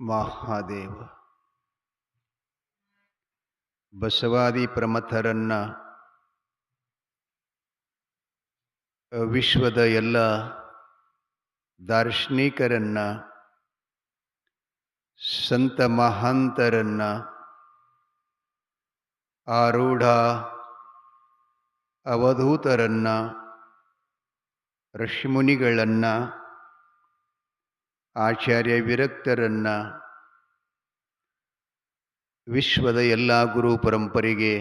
ಮಹಾದೇವ ಬಸವಾದಿ ಪ್ರಮಥರನ್ನ ವಿಶ್ವದ ಎಲ್ಲ ದಾರ್ಶನಿಕರನ್ನ ಸಂತ ಮಹಾಂತರನ್ನ ಆರೂಢ ಅವಧೂತರನ್ನ ಋಷಿಮುನಿಗಳನ್ನ ಆಚಾರ್ಯ ವಿರಕ್ತರನ್ನ ವಿಶ್ವದ ಎಲ್ಲ ಗುರು ಪರಂಪರೆಗೆ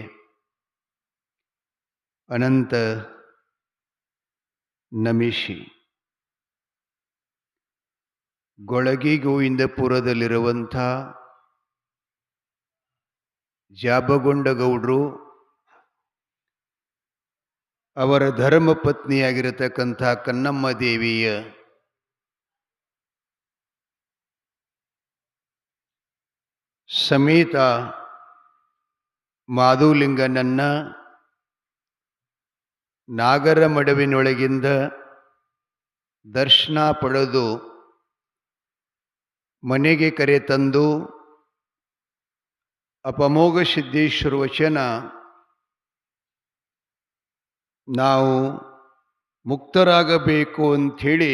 ಅನಂತ ನಮಿಸಿ ಗೊಳಗಿ ಗೋವಿಂದಪುರದಲ್ಲಿರುವಂಥ ಜಾಬಗೊಂಡಗೌಡರು ಅವರ ಧರ್ಮಪತ್ನಿಯಾಗಿರತಕ್ಕಂಥ ಕನ್ನಮ್ಮ ದೇವಿಯ ಸಮೇತ ಮಾಧುಲಿಂಗನನ್ನ ನಾಗರ ಮಡವಿನೊಳಗಿಂದ ದರ್ಶನ ಪಡೆದು ಮನೆಗೆ ಕರೆತಂದು ಅಪಮೋಘ ಸಿದ್ದೇಶ್ವರ ವಚನ ನಾವು ಮುಕ್ತರಾಗಬೇಕು ಅಂಥೇಳಿ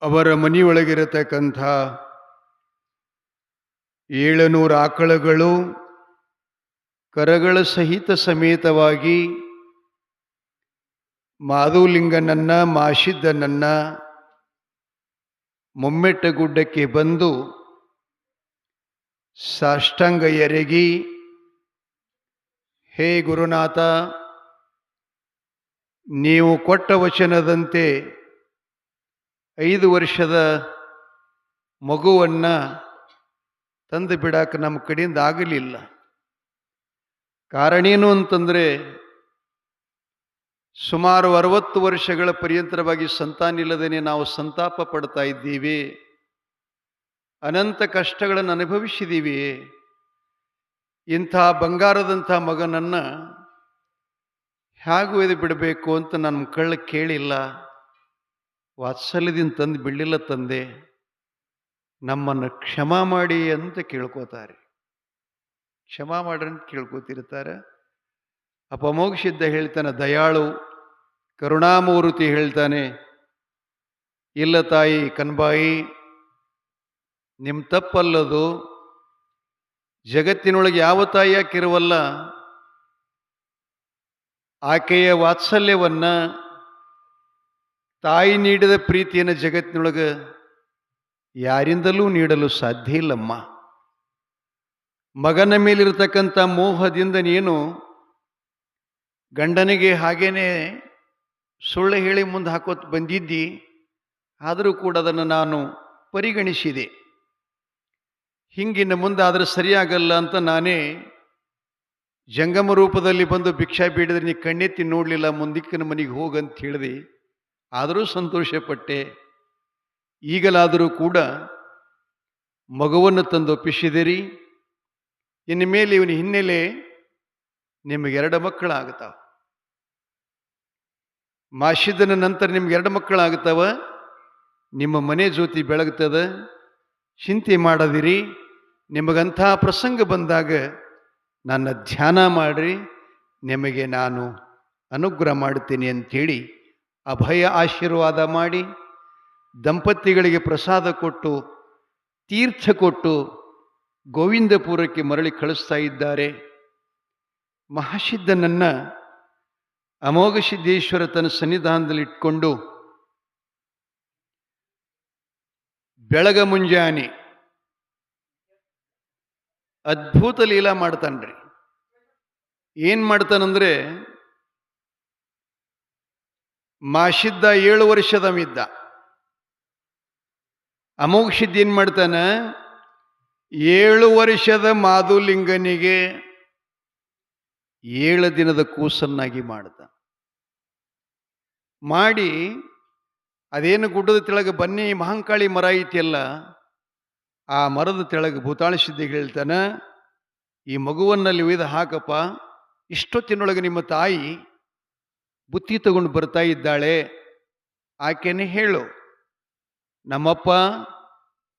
ಅವರ ಮನೆಯೊಳಗಿರತಕ್ಕಂಥ 700 ಆಕಳುಗಳು ಕರಗಳ ಸಹಿತ ಸಮೇತವಾಗಿ ಮಾಧುಲಿಂಗನನ್ನ ಮಾಶಿದ್ದನನ್ನ ಮೊಮ್ಮೆಟ್ಟಗುಡ್ಡಕ್ಕೆ ಬಂದು ಸಾಷ್ಟಾಂಗ ಎರಗಿ, ಹೇ ಗುರುನಾಥ, ನೀವು ಕೊಟ್ಟ ವಚನದಂತೆ 5 ವರ್ಷದ ಮಗುವನ್ನು ತಂದು ಬಿಡಾಕ ನಮ್ಮ ಕಡೆಯಿಂದ ಆಗಲಿಲ್ಲ. ಕಾರಣ ಏನು ಅಂತಂದರೆ, ಸುಮಾರು 60 ವರ್ಷಗಳ ಪರ್ಯಂತರವಾಗಿ ಸಂತಾನಿಲ್ಲದೇ ನಾವು ಸಂತಾಪ ಪಡ್ತಾ ಇದ್ದೀವಿ, ಅನಂತ ಕಷ್ಟಗಳನ್ನು ಅನುಭವಿಸಿದ್ದೀವಿ. ಇಂಥ ಬಂಗಾರದಂಥ ಮಗನನ್ನು ಹೇಗೆ ಒಯ್ದು ಬಿಡಬೇಕು ಅಂತ ನನ್ನ ಕಳ್ಳ ಕೇಳಿಲ್ಲ, ವಾತ್ಸಲ್ಯದಿಂದ ತಂದು ಬಿಡಲಿಲ್ಲ ತಂದೆ, ನಮ್ಮನ್ನು ಕ್ಷಮಾ ಮಾಡಿ ಅಂತ ಕೇಳ್ಕೋತಾರೆ. ಕ್ಷಮಾ ಮಾಡ್ರಿ ಅಂತ ಕೇಳ್ಕೋತಿರ್ತಾರೆ. ಅಪಮೋಘ ಸಿದ್ಧ ಹೇಳ್ತಾನೆ, ದಯಾಳು ಕರುಣಾಮೂರ್ತಿ ಹೇಳ್ತಾನೆ, ಇಲ್ಲ ತಾಯಿ ಕನ್ಬಾಯಿ, ನಿಮ್ಮ ತಪ್ಪಲ್ಲದು. ಜಗತ್ತಿನೊಳಗೆ ಯಾವ ತಾಯಿ ಯಾಕಿರುವಲ್ಲ, ಆಕೆಯ ವಾತ್ಸಲ್ಯವನ್ನು, ತಾಯಿ ನೀಡಿದ ಪ್ರೀತಿಯನ್ನು ಜಗತ್ತಿನೊಳಗೆ ಯಾರಿಂದಲೂ ನೀಡಲು ಸಾಧ್ಯ ಇಲ್ಲಮ್ಮ. ಮಗನ ಮೇಲಿರತಕ್ಕಂಥ ಮೋಹದಿಂದ ನೀನು ಗಂಡನಿಗೆ ಹಾಗೇನೆ ಸುಳ್ಳು ಹೇಳಿ ಮುಂದೆ ಹಾಕೋತ್ ಬಂದಿದ್ದಿ. ಆದರೂ ಕೂಡ ಅದನ್ನು ನಾನು ಪರಿಗಣಿಸಿದೆ. ಹಿಂಗಿನ ಮುಂದೆ ಆದರೆ ಸರಿಯಾಗಲ್ಲ ಅಂತ ನಾನೇ ಜಂಗಮ ರೂಪದಲ್ಲಿ ಬಂದು ಭಿಕ್ಷಾ ಬೇಡಿದ್ರೆ ನೀ ಕಣ್ಣೆತ್ತಿ ನೋಡಲಿಲ್ಲ, ಮುಂದಿಕ್ಕಿನ ಮನೆಗೆ ಹೋಗಂತ ಹೇಳಿದೆ. ಆದರೂ ಸಂತೋಷಪಟ್ಟೆ. ಈಗಲಾದರೂ ಕೂಡ ಮಗುವನ್ನು ತಂದು ಒಪ್ಪಿಸಿದಿರಿ. ಇನ್ನು ಮೇಲೆ ಇವನ ಹಿನ್ನೆಲೆ ನಿಮಗೆ 2 ಮಕ್ಕಳಾಗ್ತಾವ. ಮಾಶಿದ್ದನ ನಂತರ ನಿಮ್ಗೆ 2 ಮಕ್ಕಳಾಗ್ತಾವ. ನಿಮ್ಮ ಮನೆ ಜ್ಯೋತಿ ಬೆಳಗ್ತದ. ಚಿಂತೆ ಮಾಡದಿರಿ. ನಿಮಗಂಥ ಪ್ರಸಂಗ ಬಂದಾಗ ನನ್ನ ಧ್ಯಾನ ಮಾಡ್ರಿ, ನಿಮಗೆ ನಾನು ಅನುಗ್ರಹ ಮಾಡ್ತೀನಿ ಅಂಥೇಳಿ ಅಭಯ ಆಶೀರ್ವಾದ ಮಾಡಿ ದಂಪತಿಗಳಿಗೆ ಪ್ರಸಾದ ಕೊಟ್ಟು ತೀರ್ಥ ಕೊಟ್ಟು ಗೋವಿಂದಪುರಕ್ಕೆ ಮರಳಿ ಕಳಿಸ್ತಾ ಇದ್ದಾರೆ. ಮಹಾಸಿದ್ದನನ್ನ ಅಮೋಘ ಸಿದ್ದೇಶ್ವರ ತನ್ನ ಸನ್ನಿಧಾನದಲ್ಲಿ ಇಟ್ಕೊಂಡು ಬೆಳಗ ಮುಂಜಾನೆ ಅದ್ಭುತ ಲೀಲಾ ಮಾಡ್ತಾನ್ರಿ. ಏನ್ ಮಾಡ್ತಾನಂದ್ರೆ, ಮಾಶಿದ್ದ 7 ವರ್ಷದವಿದ್ದ. ಅಮೋಘ ಸಿದ್ಧ ಏನ್ ಮಾಡ್ತಾನ, 7 ವರ್ಷದ ಮಾಧುಲಿಂಗನಿಗೆ 7 ದಿನದ ಕೂಸನ್ನಾಗಿ ಮಾಡ್ತಾನೆ. ಮಾಡಿ ಅದೇನು ಗುಡ್ಡದ ತೆಳಗೆ ಬನ್ನಿ ಮಹಾಂಕಾಳಿ ಮರ ಐತಿಯಲ್ಲ, ಆ ಮರದ ತೆಳಗೆ ಭೂತಾಳ ಸಿದ್ಧ ಹೇಳ್ತಾನ, ಈ ಮಗುವನ್ನಲ್ಲಿ ಒಯ್ದು ಹಾಕಪ್ಪ, ಇಷ್ಟೊತ್ತಿನೊಳಗೆ ನಿಮ್ಮ ತಾಯಿ ಬುತ್ತಿ ತಗೊಂಡು ಬರ್ತಾ ಇದ್ದಾಳೆ, ಆಕೆನೇ ಹೇಳು, ನಮ್ಮಪ್ಪ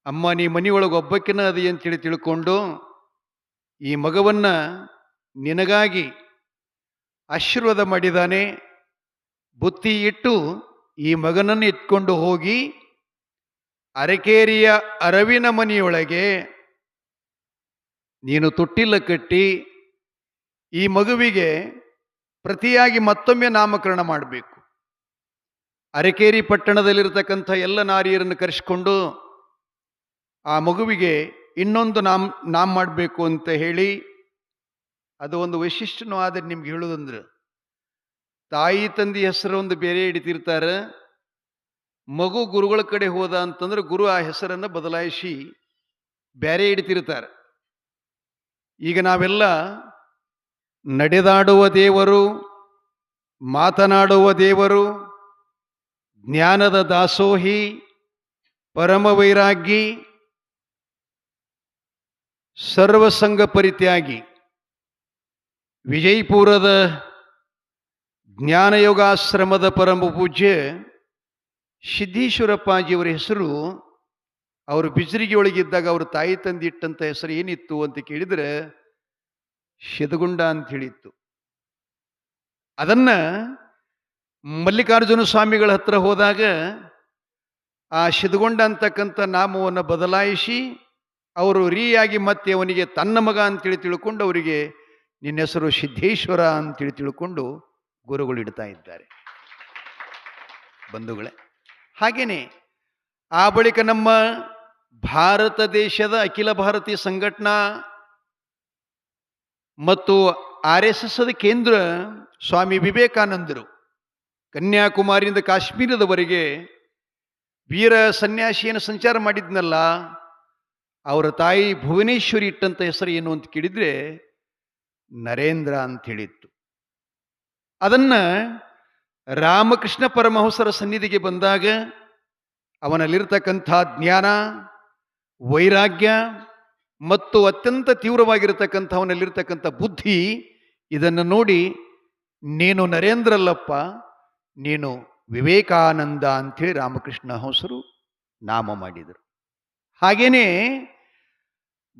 ಅಮ್ಮ ನೀ ಮನೆಯೊಳಗೆ ಒಬ್ಬಕ್ಕಿನ ಅದಿ ಅಂತೇಳಿ ತಿಳ್ಕೊಂಡು ಈ ಮಗವನ್ನ ನಿನಗಾಗಿ ಆಶೀರ್ವಾದ ಮಾಡಿದ್ದಾನೆ. ಬುತ್ತಿ ಇಟ್ಟು ಈ ಮಗನನ್ನು ಎತ್ಕೊಂಡು ಹೋಗಿ ಅರಕೇರಿಯ ಅರವಿನ ಮನೆಯೊಳಗೆ ನೀನು ತೊಟ್ಟಿಲ್ಲ ಕಟ್ಟಿ ಈ ಮಗುವಿಗೆ ಪ್ರತಿಯಾಗಿ ಮತ್ತೊಮ್ಮೆ ನಾಮಕರಣ ಮಾಡಬೇಕು. ಅರಕೇರಿ ಪಟ್ಟಣದಲ್ಲಿರತಕ್ಕಂಥ ಎಲ್ಲ ನಾರಿಯರನ್ನು ಕರೆಸಿಕೊಂಡು ಆ ಮಗುವಿಗೆ ಇನ್ನೊಂದು ನಾಮ ಮಾಡಬೇಕು ಅಂತ ಹೇಳಿ, ಅದು ಒಂದು ವೈಶಿಷ್ಟ್ಯನೂ ಆದರೆ ನಿಮ್ಗೆ ಹೇಳೋದಂದ್ರೆ, ತಾಯಿ ತಂದೆ ಹೆಸರು ಒಂದು ಬೇರೆ ಹಿಡಿತಿರ್ತಾರೆ. ಮಗು ಗುರುಗಳ ಕಡೆ ಹೋದ ಅಂತಂದ್ರೆ ಗುರು ಆ ಹೆಸರನ್ನು ಬದಲಾಯಿಸಿ ಬೇರೆ ಹಿಡಿತಿರ್ತಾರೆ. ಈಗ ನಾವೆಲ್ಲ ನಡೆದಾಡುವ ದೇವರು, ಮಾತನಾಡುವ ದೇವರು, ಜ್ಞಾನದ ದಾಸೋಹಿ, ಪರಮ ವೈರಾಗ್ಯಿ, ಸರ್ವಸಂಗ ಪರಿತ್ಯಾಗಿ, ವಿಜಯಪುರದ ಜ್ಞಾನಯೋಗಾಶ್ರಮದ ಪರಮ ಪೂಜ್ಯ ಸಿದ್ದೇಶ್ವರಪ್ಪಾಜಿಯವರ ಹೆಸರು, ಅವರು ಬಿಜರಿಗೆ ಒಳಗಿದ್ದಾಗ ಅವರು ತಾಯಿ ತಂದಿಟ್ಟಂಥ ಹೆಸರು ಏನಿತ್ತು ಅಂತ ಕೇಳಿದರೆ ಶಿದಗುಂಡ ಅಂತ ಹೇಳಿತ್ತು. ಅದನ್ನ ಮಲ್ಲಿಕಾರ್ಜುನ ಸ್ವಾಮಿಗಳ ಹತ್ರ ಹೋದಾಗ ಆ ಶಿದಗುಂಡ ಅಂತಕ್ಕಂಥ ನಾಮವನ್ನು ಬದಲಾಯಿಸಿ ಅವರು ರೀಯಾಗಿ ಮತ್ತೆ ಅವನಿಗೆ ತನ್ನ ಮಗ ಅಂತೇಳಿ ತಿಳ್ಕೊಂಡು ಅವರಿಗೆ ನಿನ್ನ ಹೆಸರು ಸಿದ್ದೇಶ್ವರ ಅಂತೇಳಿ ತಿಳ್ಕೊಂಡು ಗುರುಗಳು ಇಡ್ತಾ ಇದ್ದಾರೆ ಬಂಧುಗಳೇ. ಹಾಗೇನೆ ಆ ಬಳಿಕ ನಮ್ಮ ಭಾರತ ದೇಶದ ಅಖಿಲ ಭಾರತೀಯ ಸಂಘಟನಾ ಮತ್ತು RSS ಕೇಂದ್ರ ಸ್ವಾಮಿ ವಿವೇಕಾನಂದರು ಕನ್ಯಾಕುಮಾರಿಯಿಂದ ಕಾಶ್ಮೀರದವರೆಗೆ ವೀರ ಸನ್ಯಾಸಿಯನ್ನು ಸಂಚಾರ ಮಾಡಿದ್ನಲ್ಲ, ಅವರ ತಾಯಿ ಭುವನೇಶ್ವರಿ ಇಟ್ಟಂಥ ಹೆಸರು ಏನು ಅಂತ ಕೇಳಿದ್ರೆ ನರೇಂದ್ರ ಅಂತ ಹೇಳಿತ್ತು. ಅದನ್ನ ರಾಮಕೃಷ್ಣ ಪರಮಹಂಸರ ಸನ್ನಿಧಿಗೆ ಬಂದಾಗ ಅವನಲ್ಲಿರ್ತಕ್ಕಂಥ ಜ್ಞಾನ, ವೈರಾಗ್ಯ ಮತ್ತು ಅತ್ಯಂತ ತೀವ್ರವಾಗಿರತಕ್ಕಂಥ ಅವನಲ್ಲಿರ್ತಕ್ಕಂಥ ಬುದ್ಧಿ, ಇದನ್ನು ನೋಡಿ ನೀನು ನರೇಂದ್ರ ಅಲ್ಲಪ್ಪ, ನೀನು ವಿವೇಕಾನಂದ ಅಂಥೇಳಿ ರಾಮಕೃಷ್ಣ ಹಂಸರು ನಾಮ ಮಾಡಿದರು. ಹಾಗೇನೆ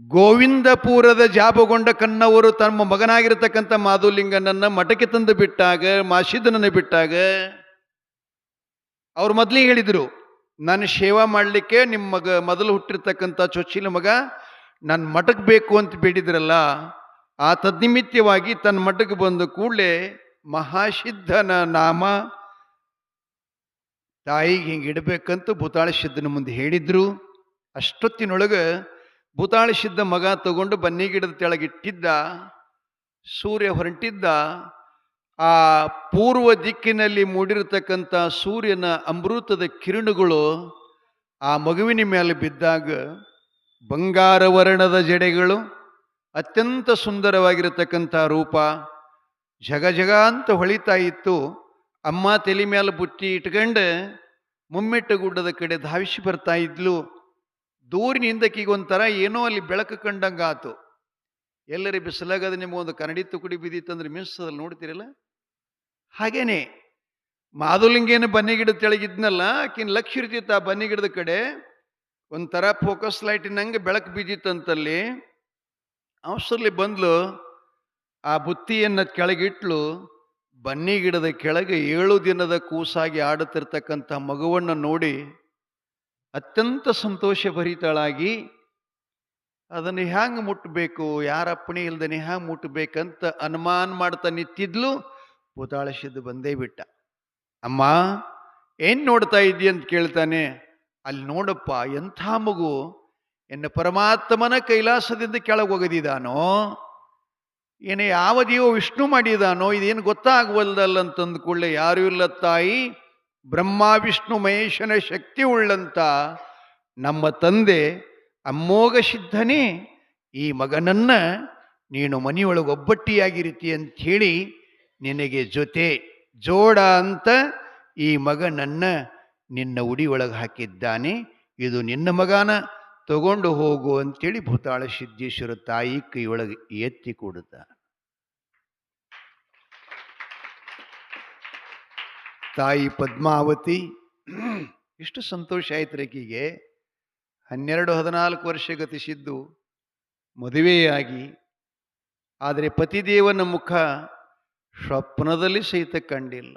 ಗೋವಿಂದಪುರದ ಜಾಬಗೊಂಡ ಕನ್ನವರು ತಮ್ಮ ಮಗನಾಗಿರತಕ್ಕಂಥ ಮಾಧುಲಿಂಗನನ್ನ ಮಠಕ್ಕೆ ತಂದು ಬಿಟ್ಟಾಗ, ಮಾಸಿದನನ್ನು ಬಿಟ್ಟಾಗ ಅವ್ರು ಮೊದಲೇ ಹೇಳಿದರು, ನಾನು ಸೇವಾ ಮಾಡಲಿಕ್ಕೆ ನಿಮ್ಮ ಮಗ ಮೊದಲು ಹುಟ್ಟಿರ್ತಕ್ಕಂಥ ಚೊಚ್ಚಿಲ ಮಗ ನನ್ನ ಮಠಕ್ಕೆ ಬೇಕು ಅಂತ ಬೇಡಿದ್ರಲ್ಲ, ಆ ತದ್ನಿಮಿತ್ತವಾಗಿ ತನ್ನ ಮಠಕ್ಕೆ ಬಂದ ಕೂಡಲೇ ಮಹಾಸಿದ್ಧನ ನಾಮ ತಾಯಿಗೆ ಹಿಂಗೆ ಇಡಬೇಕಂತ ಭೂತಾಳ ಸಿದ್ಧನ ಮುಂದೆ ಹೇಳಿದ್ರು. ಅಷ್ಟೊತ್ತಿನೊಳಗೆ ಭೂತಾಳ ಸಿದ್ಧ ಮಗ ತಗೊಂಡು ಬನ್ನಿ ಗಿಡದ ತೆಳಗಿಟ್ಟಿದ್ದ. ಸೂರ್ಯ ಹೊರಟಿದ್ದ. ಆ ಪೂರ್ವ ದಿಕ್ಕಿನಲ್ಲಿ ಮೂಡಿರತಕ್ಕಂಥ ಸೂರ್ಯನ ಅಮೃತದ ಕಿರಣಗಳು ಆ ಮಗುವಿನ ಮೇಲೆ ಬಿದ್ದಾಗ ಬಂಗಾರ ವರ್ಣದ ಜಡೆಗಳು, ಅತ್ಯಂತ ಸುಂದರವಾಗಿರತಕ್ಕಂಥ ರೂಪ, ಜಗ ಜಗ ಅಂತ ಹೊಳಿತಾ ಇತ್ತು. ಅಮ್ಮ ತಲೆ ಮೇಲೆ ಬುಟ್ಟಿ ಇಟ್ಕೊಂಡು ಮುಮ್ಮೆಟ್ಟ ಗುಡ್ಡದ ಕಡೆ ಧಾವಿಸಿ ಬರ್ತಾ ಇದ್ಲು. ದೂರಿನಿಂದಕ್ಕಿಗೊಂಥರ ಏನೋ ಅಲ್ಲಿ ಬೆಳಕು ಕಂಡಂಗಾತು. ಎಲ್ಲರಿ ಬಿಸಿಲಾಗದ ನಿಮಗೊಂದು ಕನ್ನಡಿ ತುಕಡಿ ಬಿದ್ದಿತ್ತಂದ್ರೆ ಮಿಸ್ಸದಲ್ಲಿ ನೋಡ್ತಿರಲ್ಲ, ಹಾಗೇನೆ ಮಾಧುಲಿಂಗೇನು ಬನ್ನಿ ಗಿಡದ ತೆಳಗಿದ್ನಲ್ಲ, ಆಕಿನ ಲಕ್ಷ್ಯ ಇರ್ತಿತ್ತು ಆ ಬನ್ನಿ ಗಿಡದ ಕಡೆ. ಒಂಥರ ಫೋಕಸ್ ಲೈಟಿನಂಗೆ ಬೆಳಕು ಬಿದ್ದಿತ್ತಂತಲ್ಲಿ. ಅವಸರಲ್ಲಿ ಬಂದ್ಲು, ಆ ಬುತ್ತಿಯನ್ನು ಕೆಳಗಿಟ್ಲು. ಬನ್ನಿ ಗಿಡದ ಕೆಳಗೆ 7 ದಿನದ ಕೂಸಾಗಿ ಆಡುತ್ತಿರ್ತಕ್ಕಂಥ ಮಗುವನ್ನು ನೋಡಿ ಅತ್ಯಂತ ಸಂತೋಷ ಭರಿತಳಾಗಿ ಅದನ್ನು ಹ್ಯಾಂಗೆ ಮುಟ್ಟಬೇಕು, ಯಾರ ಅಪ್ಪಣೆ ಇಲ್ದೇನೆ ಹ್ಯಾಂಗೆ ಮುಟ್ಟಬೇಕಂತ ಅನುಮಾನ ಮಾಡ್ತಾ ನಿಂತಿದ್ಲು. ಭೂತಾಳಸಿದ್ದು ಬಂದೇ ಬಿಟ್ಟ. ಅಮ್ಮ ಏನ್ ನೋಡ್ತಾ ಇದ್ದಿ ಅಂತ ಕೇಳ್ತಾನೆ. ಅಲ್ಲಿ ನೋಡಪ್ಪ, ಎಂಥ ಮಗು, ಎನ್ನ ಪರಮಾತ್ಮನ ಕೈಲಾಸದಿಂದ ಕೆಳಗೆ ಒಗೆದಿದಾನೋ, ಏನೇ ಯಾವ ದೇವ ವಿಷ್ಣು ಮಾಡಿದಾನೋ ಇದೇನು ಗೊತ್ತಾಗುವಲ್ದಲ್ಲ ಅಂತಂದು ಕೂಡಲೇ, ಯಾರು ಇಲ್ಲ ತಾಯಿ, ಬ್ರಹ್ಮ ವಿಷ್ಣು ಮಹೇಶನ ಶಕ್ತಿ ಉಳ್ಳಂತ ನಮ್ಮ ತಂದೆ ಅಮ್ಮೋಘ ಸಿದ್ಧನೇ ಈ ಮಗನನ್ನ ನೀನು ಮನೆಯೊಳಗೆ ಒಬ್ಬಟ್ಟಿಯಾಗಿರ್ತಿ ಅಂಥೇಳಿ ನಿನಗೆ ಜೋಡ ಅಂತ ಈ ಮಗನನ್ನ ನಿನ್ನ ಉಡಿಯೊಳಗೆ ಹಾಕಿದ್ದಾನೆ. ಇದು ನಿನ್ನ ಮಗನ, ತಗೊಂಡು ಹೋಗು ಅಂತೇಳಿ ಭೂತಾಳ ಸಿದ್ದೇಶ್ವರ ತಾಯಿ ಕೈಯೊಳಗೆ ಎತ್ತಿ ಕೊಡುತ್ತ. ತಾಯಿ ಪದ್ಮಾವತಿ ಎಷ್ಟು ಸಂತೋಷ ಆಯ್ತು ರೇಖಿಗೆ. 14 ವರ್ಷ ಗತಿಸಿದ್ದು ಮದುವೆಯಾಗಿ, ಆದರೆ ಪತಿದೇವನ ಮುಖ ಸ್ವಪ್ನದಲ್ಲಿ ಸಹಿತ ಕಂಡಿಲ್ಲ.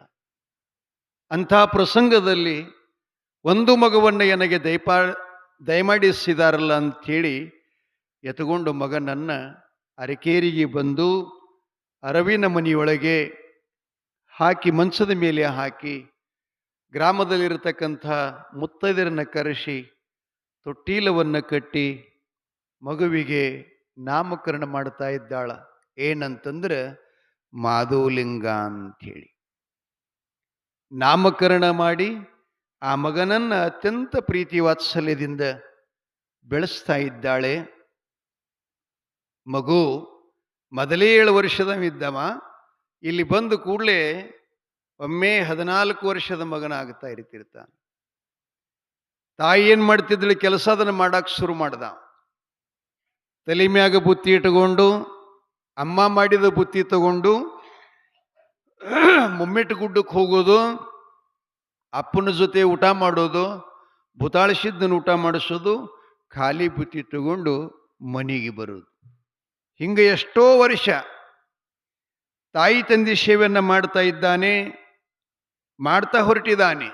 ಅಂಥ ಪ್ರಸಂಗದಲ್ಲಿ ಒಂದು ಮಗುವನ್ನು ನನಗೆ ದಯಮಾಡಿಸಿದಾರಲ್ಲ ಅಂಥೇಳಿ ಎತ್ತುಕೊಂಡು ಮಗನನ್ನು ಅರಕೇರಿಗೆ ಬಂದು ಅರವಿನ ಮನೆಯೊಳಗೆ ಹಾಕಿ, ಮಂಚದ ಮೇಲೆ ಹಾಕಿ, ಗ್ರಾಮದಲ್ಲಿರತಕ್ಕಂಥ ಮುತ್ತೈದರನ್ನು ಕರೆಸಿ ತೊಟ್ಟೀಲವನ್ನು ಕಟ್ಟಿ ಮಗುವಿಗೆ ನಾಮಕರಣ ಮಾಡ್ತಾ ಇದ್ದಾಳ. ಏನಂತಂದ್ರೆ ಮಾಧುಲಿಂಗ ಅಂಥೇಳಿ ನಾಮಕರಣ ಮಾಡಿ ಆ ಮಗನನ್ನು ಅತ್ಯಂತ ಪ್ರೀತಿ ವಾತ್ಸಲ್ಯದಿಂದ ಬೆಳೆಸ್ತಾ ಇದ್ದಾಳೆ. ಮಗು ಮೊದಲೇ 7 ವರ್ಷದವಿದ್ದವ ಇಲ್ಲಿ ಬಂದು ಕೂಡಲೇ ಒಮ್ಮೆ 14 ವರ್ಷದ ಮಗನಾಗ್ತಾ ಇರ್ತಿರ್ತಾನೆ. ತಾಯಿ ಏನು ಮಾಡ್ತಿದ್ದಳು, ಕೆಲಸ ಅದನ್ನು ಮಾಡಕ್ಕೆ ಶುರು ಮಾಡ್ದ. ತಲೆ ಮ್ಯಾಗ ಬುತ್ತಿ ಇಟ್ಕೊಂಡು, ಅಮ್ಮ ಮಾಡಿದ ಬುತ್ತಿ ತಗೊಂಡು ಮುಮ್ಮೆಟ್ಟು ಗುಡ್ಡಕ್ಕೆ ಹೋಗೋದು, ಅಪ್ಪನ ಜೊತೆ ಊಟ ಮಾಡೋದು, ಭೂತಾಳಿಸಿದ್ದನ್ನು ಊಟ ಮಾಡಿಸೋದು, ಖಾಲಿ ಬುತ್ತಿ ತಗೊಂಡು ಮನೆಗೆ ಬರೋದು. ಹಿಂಗೆ ಎಷ್ಟೋ ವರ್ಷ ತಾಯಿ ತಂದೆ ಸೇವೆಯನ್ನು ಮಾಡ್ತಾ ಇದ್ದಾನೆ, ಮಾಡ್ತಾ ಹೊರಟಿದ್ದಾನೆ.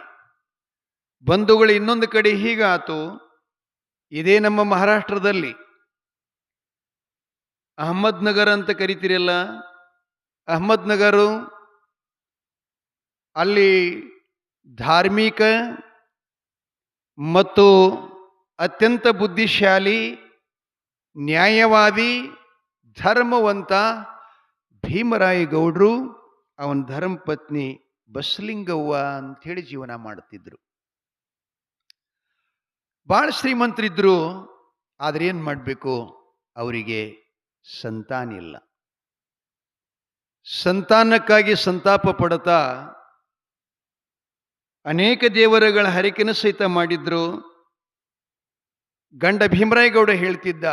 ಬಂಧುಗಳು ಇನ್ನೊಂದು ಕಡೆ ಹೀಗಾತು. ಇದೇ ನಮ್ಮ ಮಹಾರಾಷ್ಟ್ರದಲ್ಲಿ ಅಹಮದ್ನಗರ ಅಂತ ಕರಿತೀರಲ್ಲ, ಅಹಮದ್ನಗರು, ಅಲ್ಲಿ ಧಾರ್ಮಿಕ ಮತ್ತು ಅತ್ಯಂತ ಬುದ್ಧಿಶಾಲಿ, ನ್ಯಾಯವಾದಿ, ಧರ್ಮವಂತ ಭೀಮರಾಯ ಗೌಡ್ರು, ಅವನ ಧರ್ಮಪತ್ನಿ ಬಸಲಿಂಗವ್ವ ಅಂಥೇಳಿ ಜೀವನ ಮಾಡ್ತಿದ್ರು. ಭಾಳ ಶ್ರೀಮಂತರಿದ್ರು. ಆದರೆ ಏನು ಮಾಡಬೇಕು, ಅವರಿಗೆ ಸಂತಾನ ಇಲ್ಲ. ಸಂತಾನಕ್ಕಾಗಿ ಸಂತಾಪ ಪಡ್ತಾ ಅನೇಕ ದೇವರುಗಳ ಹರಕೆನ ಸಹಿತ ಮಾಡಿದ್ರು. ಗಂಡ ಭೀಮರಾಯಗೌಡ ಹೇಳ್ತಿದ್ದ,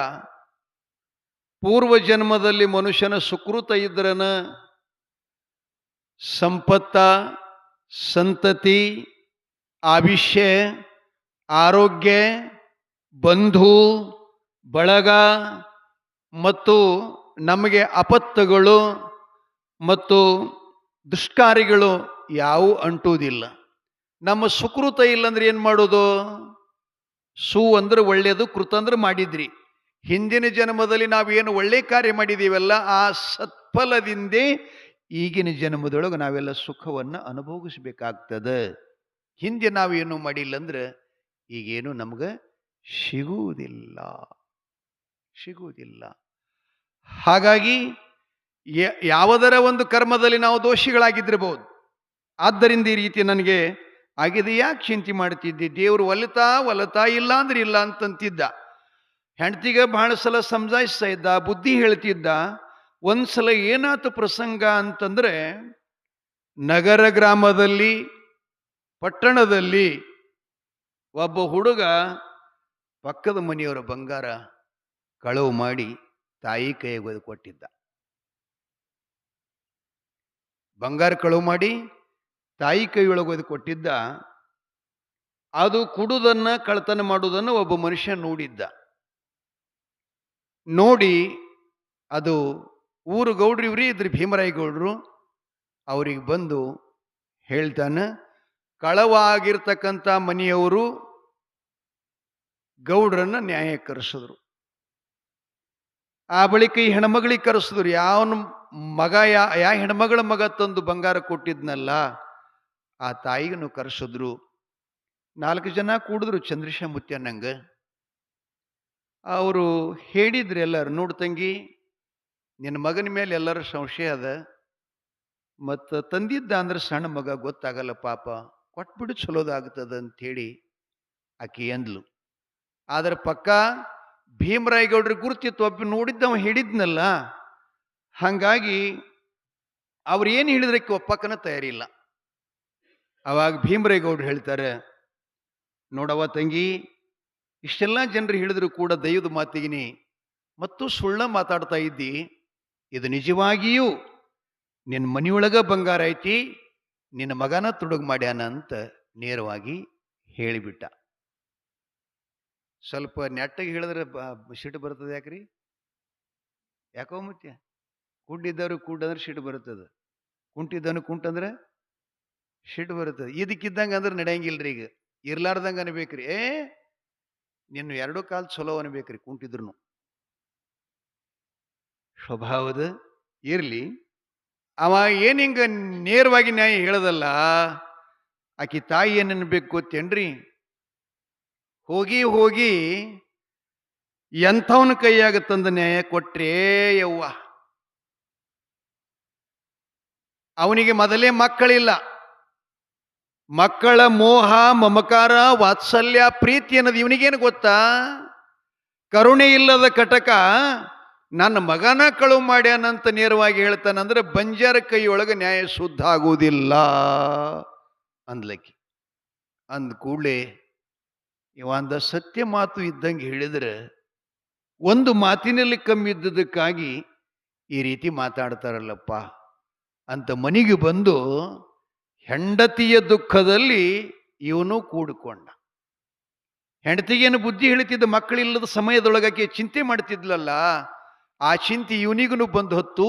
ಪೂರ್ವ ಜನ್ಮದಲ್ಲಿ ಮನುಷ್ಯನ ಸುಕೃತ ಇದ್ರನ ಸಂಪತ್ತ, ಸಂತತಿ, ಆಯುಷ್ಯ, ಆರೋಗ್ಯ, ಬಂಧು ಬಳಗ ಮತ್ತು ನಮಗೆ ಆಪತ್ತುಗಳು ಮತ್ತು ದುಷ್ಕಾರಿಗಳು ಯಾವೂ ಅಂಟುವುದಿಲ್ಲ. ನಮ್ಮ ಸುಕೃತ ಇಲ್ಲಂದ್ರೆ ಏನು ಮಾಡೋದು? ಸು ಅಂದ್ರೆ ಒಳ್ಳೆಯದು, ಕೃತ ಅಂದ್ರೆ ಮಾಡಿದ್ರಿ. ಹಿಂದಿನ ಜನ್ಮದಲ್ಲಿ ನಾವೇನು ಒಳ್ಳೆ ಕಾರ್ಯ ಮಾಡಿದ್ದೀವಲ್ಲ, ಆ ಸತ್ಫಲದಿಂದೇ ಈಗಿನ ಜನ್ಮದೊಳಗೆ ನಾವೆಲ್ಲ ಸುಖವನ್ನು ಅನುಭವಿಸಬೇಕಾಗ್ತದೆ. ಹಿಂದೆ ನಾವೇನು ಮಾಡಿಲ್ಲ ಅಂದ್ರೆ ಈಗೇನು ನಮ್ಗೆ ಸಿಗುವುದಿಲ್ಲ. ಹಾಗಾಗಿ ಯಾವುದರ ಒಂದು ಕರ್ಮದಲ್ಲಿ ನಾವು ದೋಷಿಗಳಾಗಿದ್ದಿರಬಹುದು. ಆದ್ದರಿಂದ ಈ ರೀತಿ ನನಗೆ ಆಗಿದೆ, ಯಾಕೆ ಚಿಂತೆ ಮಾಡ್ತಿದ್ದೆ? ದೇವರು ಒಲತಾ ಇಲ್ಲ ಅಂದ್ರೆ ಇಲ್ಲ ಅಂತಂತಿದ್ದ. ಹೆಂಡತಿಗೆ ಬಹಳ ಸಲ ಸಮಜಾಯಿಸ್ತಾ ಇದ್ದ, ಬುದ್ಧಿ ಹೇಳ್ತಿದ್ದ. ಒಂದ್ಸಲ ಏನಾಯ್ತು ಪ್ರಸಂಗ ಅಂತಂದ್ರೆ, ನಗರ ಗ್ರಾಮದಲ್ಲಿ, ಪಟ್ಟಣದಲ್ಲಿ ಒಬ್ಬ ಹುಡುಗ ಪಕ್ಕದ ಮನೆಯವರ ಬಂಗಾರ ಕಳವು ಮಾಡಿ ತಾಯಿ ಕೈಗೆ ಕೊಟ್ಟಿದ್ದ. ಬಂಗಾರ ಕಳವು ಮಾಡಿ ತಾಯಿ ಕೈಯೊಳಗೆ ಕೊಟ್ಟಿದ್ದ. ಅದು ಕುಡುದನ್ನ, ಕಳ್ತನ ಮಾಡುವುದನ್ನು ಒಬ್ಬ ಮನುಷ್ಯ ನೋಡಿದ್ದ. ನೋಡಿ ಅದು ಊರು ಗೌಡ್ರು ಇವರೇ ಇದ್ರು, ಭೀಮರಾಯ ಗೌಡ್ರು. ಅವ್ರಿಗೆ ಬಂದು ಹೇಳ್ತಾನೆ, ಕಳವಾಗಿರ್ತಕ್ಕಂಥ ಮನೆಯವರು ಗೌಡ್ರನ್ನ ನ್ಯಾಯಕ್ಕೆ ಕರೆಸಿದ್ರು. ಆ ಬಳಿಕ ಈ ಹೆಣ್ಮಗಳಿಗೆ ಕರೆಸಿದ್ರು. ಯಾವನ ಮಗ, ಯಾ ಹೆಣ್ಮಗಳ ಮಗ ತಂದು ಬಂಗಾರ ಕೊಟ್ಟಿದ್ನಲ್ಲ, ಆ ತಾಯಿಗೂ ಕರೆಸಿದ್ರು. 4 ಜನ ಕೂಡಿದ್ರು ಚಂದ್ರಶ ಮುತ್ಯನಂಗ. ಅವರು ಹೇಳಿದ್ರು ಎಲ್ಲರೂ, ನೋಡು ತಂಗಿ, ನಿನ್ನ ಮಗನ ಮೇಲೆ ಎಲ್ಲರ ಸಂಶಯ ಅದ, ಮತ್ತು ತಂದಿದ್ದ ಅಂದ್ರೆ ಸಣ್ಣ ಮಗ, ಗೊತ್ತಾಗಲ್ಲ ಪಾಪ, ಕೊಟ್ಬಿಡು ಚಲೋದಾಗ್ತದ ಅಂಥೇಳಿ ಆಕೆ ಅಂದ್ಲು. ಆದ್ರೆ ಪಕ್ಕ ಭೀಮರಾಯ ಗೌಡ್ರಿಗೆ ಗುರುತಿತ್ತು, ಒಬ್ಬ ನೋಡಿದ್ದವ ಹೇಳಿದ್ನಲ್ಲ. ಹಾಗಾಗಿ ಅವ್ರು ಏನು ಹೇಳಿದ್ರಕ್ಕೆ ಒಪ್ಪಕ್ಕನ ತಯಾರಿಲ್ಲ. ಅವಾಗ ಭೀಮರಾಯ ಗೌಡ್ರು ಹೇಳ್ತಾರೆ, ನೋಡವ ತಂಗಿ, ಇಷ್ಟೆಲ್ಲ ಜನರು ಹೇಳಿದ್ರು ಕೂಡ ದೈವದ ಮಾತಿಗಿನಿ ಮತ್ತು ಸುಳ್ಳ ಮಾತಾಡ್ತಾ ಇದ್ದಿ. ಇದು ನಿಜವಾಗಿಯೂ ನಿನ್ನ ಮನೆಯೊಳಗ ಬಂಗಾರ ಐತಿ, ನಿನ್ನ ಮಗನ ತುಡುಗು ಮಾಡ್ಯಾನ ಅಂತ ನೇರವಾಗಿ ಹೇಳಿಬಿಟ್ಟ. ಸ್ವಲ್ಪ ನೆಟ್ಟಗೆ ಹೇಳಿದ್ರೆ ಸಿಟ್ಟು ಬರ್ತದೆ ಯಾಕ್ರಿ? ಯಾಕೋ ಮತ್ತೆ ಕುಡ್ಡಿದ್ದವ್ರು ಕುಡ್ಡಂದ್ರೆ ಸಿಟ್ಟು ಬರ್ತದೆ, ಕುಂಟಿದ್ದವನು ಕುಂಟಂದ್ರೆ ಸಿಟ್ಟು ಬರ್ತದೆ. ಇದಕ್ಕಿದ್ದಂಗೆ ಅಂದ್ರೆ ನಡೆಯಂಗಿಲ್ರಿ. ಈಗ ಇರ್ಲಾರ್ದಂಗೆ ಅನ್ಬೇಕ್ರಿ. ನಿನ್ನ ಎರಡು ಕಾಲು ಚಲೋ ಅನ್ಬೇಕ್ರಿ ಕುಂಟಿದ್ರು. ಸ್ವಭಾವದ ಇರ್ಲಿ. ಅವ ಏನ್ ಹಿಂಗ ನೇರವಾಗಿ ನ್ಯಾಯ ಹೇಳದಲ್ಲ, ಆಕಿ ತಾಯಿ ಏನನ್ಬೇಕು ಗೊತ್ತೇನ್ರಿ? ಹೋಗಿ ಹೋಗಿ ಎಂಥವನ ಕೈಯಾಗ ತಂದ ನ್ಯಾಯ ಕೊಟ್ರೇ ಯವ್ವ. ಅವನಿಗೆ ಮೊದಲೇ ಮಕ್ಕಳಿಲ್ಲ. ಮಕ್ಕಳ ಮೋಹ ಮಮಕಾರ ವಾತ್ಸಲ್ಯ ಪ್ರೀತಿ ಅನ್ನೋದು ಇವನಿಗೇನು ಗೊತ್ತಾ? ಕರುಣೆ ಇಲ್ಲದ ಕಟಕ ನನ್ನ ಮಗನ ಕಳುವು ಮಾಡ್ಯಾನಂತ ನೇರವಾಗಿ ಹೇಳ್ತಾನಂದ್ರೆ ಬಂಜಾರ ಕೈಯೊಳಗೆ ನ್ಯಾಯ ಶುದ್ಧ ಆಗುವುದಿಲ್ಲ ಅಂದ್ಲಕ್ಕಿ. ಅಂದ ಕೂಡಲೇ ಇವಂದ ಸತ್ಯ ಮಾತು ಇದ್ದಂಗೆ ಹೇಳಿದ್ರೆ ಒಂದು ಮಾತಿನಲ್ಲಿ ಕಮ್ಮಿ ಇದ್ದದಕ್ಕಾಗಿ ಈ ರೀತಿ ಮಾತಾಡ್ತಾರಲ್ಲಪ್ಪ ಅಂತ ಮನೆಗೆ ಬಂದು ಹೆಂಡತಿಯ ದುಃಖದಲ್ಲಿ ಇವನು ಕೂಡಿಕೊಂಡ. ಹೆಂಡತಿಗೇನು ಬುದ್ಧಿ ಹೇಳ್ತಿದ್ದ, ಮಕ್ಕಳಿಲ್ಲದ ಸಮಯದೊಳಗಕ್ಕೆ ಚಿಂತೆ ಮಾಡ್ತಿದ್ಲಲ್ಲ, ಆ ಚಿಂತೆ ಇವನಿಗೂ ಬಂದು ಹೊತ್ತು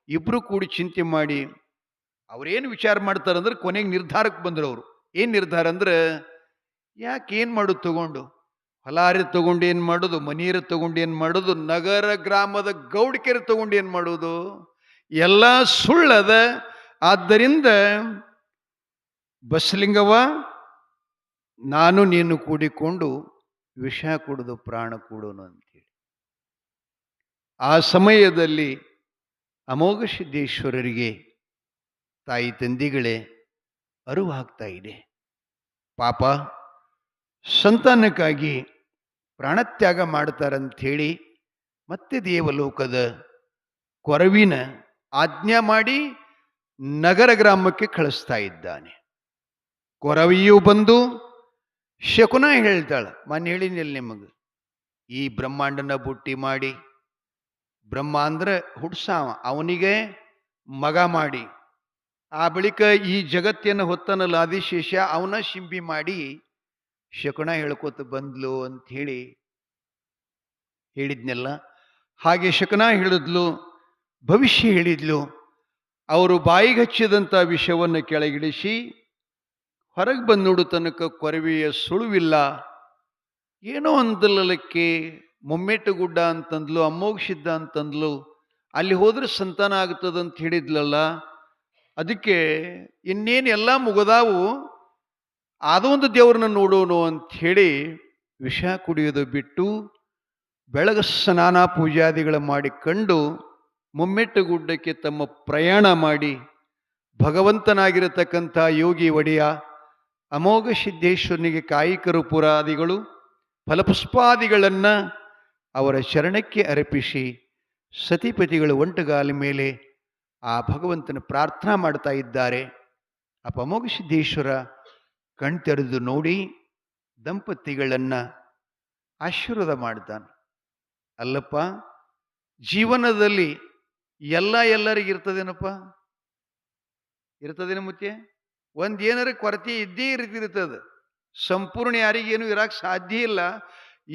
ಇಬ್ರು ಕೂಡಿ ಚಿಂತೆ ಮಾಡಿ ಅವ್ರೇನು ವಿಚಾರ ಮಾಡ್ತಾರಂದ್ರೆ ಕೊನೆಗೆ ನಿರ್ಧಾರಕ್ಕೆ ಬಂದ್ರು. ಅವರು ಏನು ನಿರ್ಧಾರ ಅಂದ್ರೆ, ಯಾಕೇನು ಮಾಡೋದು ತಗೊಂಡು, ಹೊಲಾರಿ ತಗೊಂಡು ಏನು ಮಾಡೋದು, ಮನೀರು ತಗೊಂಡು ಏನು ಮಾಡೋದು, ನಗರ ಗ್ರಾಮದ ಗೌಡಿಕೆರೆ ತಗೊಂಡು ಏನು ಮಾಡೋದು, ಎಲ್ಲ ಸುಳ್ಳದ. ಆದ್ದರಿಂದ ಬಸಲಿಂಗವ್ವ, ನಾನು ನೀನು ಕೂಡಿಕೊಂಡು ವಿಷ ಕುಡಿದು ಪ್ರಾಣ ಕೊಡೋನು ಅಂತೇಳಿ ಆ ಸಮಯದಲ್ಲಿ ಅಮೋಘ ಸಿದ್ದೇಶ್ವರರಿಗೆ ತಾಯಿ ತಂದೆಗಳೇ ಅರಿವಾಗ್ತಾ ಇದೆ. ಪಾಪ ಸಂತಾನಕ್ಕಾಗಿ ಪ್ರಾಣತ್ಯಾಗ ಮಾಡ್ತಾರಂಥೇಳಿ ಮತ್ತೆ ದೇವಲೋಕದ ಕೊರವಿನ ಆಜ್ಞಾ ಮಾಡಿ ನಗರ ಗ್ರಾಮಕ್ಕೆ ಕಳಿಸ್ತಾ ಇದ್ದಾನೆ. ಕೊರವಿಯು ಬಂದು ಶಕುನ ಹೇಳ್ತಾಳ, ನಾನು ಹೇಳಿನಿಲ್ಲ ನಿಮಗೆ, ಈ ಬ್ರಹ್ಮಾಂಡನ ಬುಟ್ಟಿ ಮಾಡಿ, ಬ್ರಹ್ಮ ಅಂದ್ರೆ ಹುಡ್ಸಾವ, ಅವನಿಗೆ ಮಗ ಮಾಡಿ, ಆ ಬಳಿಕ ಈ ಜಗತ್ತನ್ನು ಹೊತ್ತನಲ್ಲ ಆದಿಶೇಷ, ಅವನ ಶಿಂಬಿ ಮಾಡಿ ಶಕುನ ಹೇಳ್ಕೊತ ಬಂದ್ಲು ಅಂತ ಹೇಳಿದ್ನೆಲ್ಲ. ಹಾಗೆ ಶಕುನ ಹೇಳಿದ್ಲು, ಭವಿಷ್ಯ ಹೇಳಿದ್ಲು. ಅವರು ಬಾಯಿಗೆ ಹಚ್ಚಿದಂಥ ವಿಷವನ್ನು ಕೆಳಗಿಳಿಸಿ ಹೊರಗೆ ಬಂದು ನೋಡು ತನಕ ಕೊರವೆಯ ಸುಳುವಿಲ್ಲ. ಏನೋ ಅಂದಲಕ್ಕೆ ಮೊಮ್ಮೆಟ್ಟು ಗುಡ್ಡ ಅಂತಂದ್ಲು, ಅಮೋಘ ಸಿದ್ಧ ಅಂತಂದ್ಲು, ಅಲ್ಲಿ ಹೋದ್ರೆ ಸಂತಾನ ಆಗ್ತದಂತ ಹೇಳಿದ್ಲಲ್ಲ, ಅದಕ್ಕೆ ಇನ್ನೇನು ಎಲ್ಲ ಮುಗದಾವು, ಅದೊಂದು ದೇವ್ರನ್ನ ನೋಡೋನು ಅಂಥೇಳಿ ವಿಷ ಕುಡಿಯೋದು ಬಿಟ್ಟು ಬೆಳಗ ಸ್ನಾನ ಪೂಜಾದಿಗಳ ಮಾಡಿಕೊಂಡು ಮೊಮ್ಮೆಟ್ಟು ಗುಡ್ಡಕ್ಕೆ ತಮ್ಮ ಪ್ರಯಾಣ ಮಾಡಿ ಭಗವಂತನಾಗಿರತಕ್ಕಂಥ ಯೋಗಿ ಒಡೆಯ ಅಮೋಘ ಸಿದ್ದೇಶ್ವರನಿಗೆ ಕಾಯಿಕರು ಪುರಾದಿಗಳು ಫಲಪುಷ್ಪಾದಿಗಳನ್ನು ಅವರ ಚರಣಕ್ಕೆ ಅರ್ಪಿಸಿ ಸತಿಪತಿಗಳು ಒಂಟುಗಾಲ ಮೇಲೆ ಆ ಭಗವಂತನ ಪ್ರಾರ್ಥನಾ ಮಾಡ್ತಾ ಇದ್ದಾರೆ. ಅಪ್ಪ ಅಮೋಘ ಸಿದ್ದೇಶ್ವರ ಕಣ್ತೆರೆದು ನೋಡಿ ದಂಪತಿಗಳನ್ನು ಆಶೀರ್ವಾದ ಮಾಡ್ತಾನೆ. ಅಲ್ಲಪ್ಪ, ಜೀವನದಲ್ಲಿ ಎಲ್ಲರಿಗಿರ್ತದೇನಪ್ಪ? ಇರ್ತದೇನ ಮುತ್ತೆ? ಒಂದೇನಾರ ಕೊರತೆ ಇದ್ದೇ ಇರ್ತದೆ. ಸಂಪೂರ್ಣ ಯಾರಿಗೇನು ಇರಕ್ಕೆ ಸಾಧ್ಯ ಇಲ್ಲ.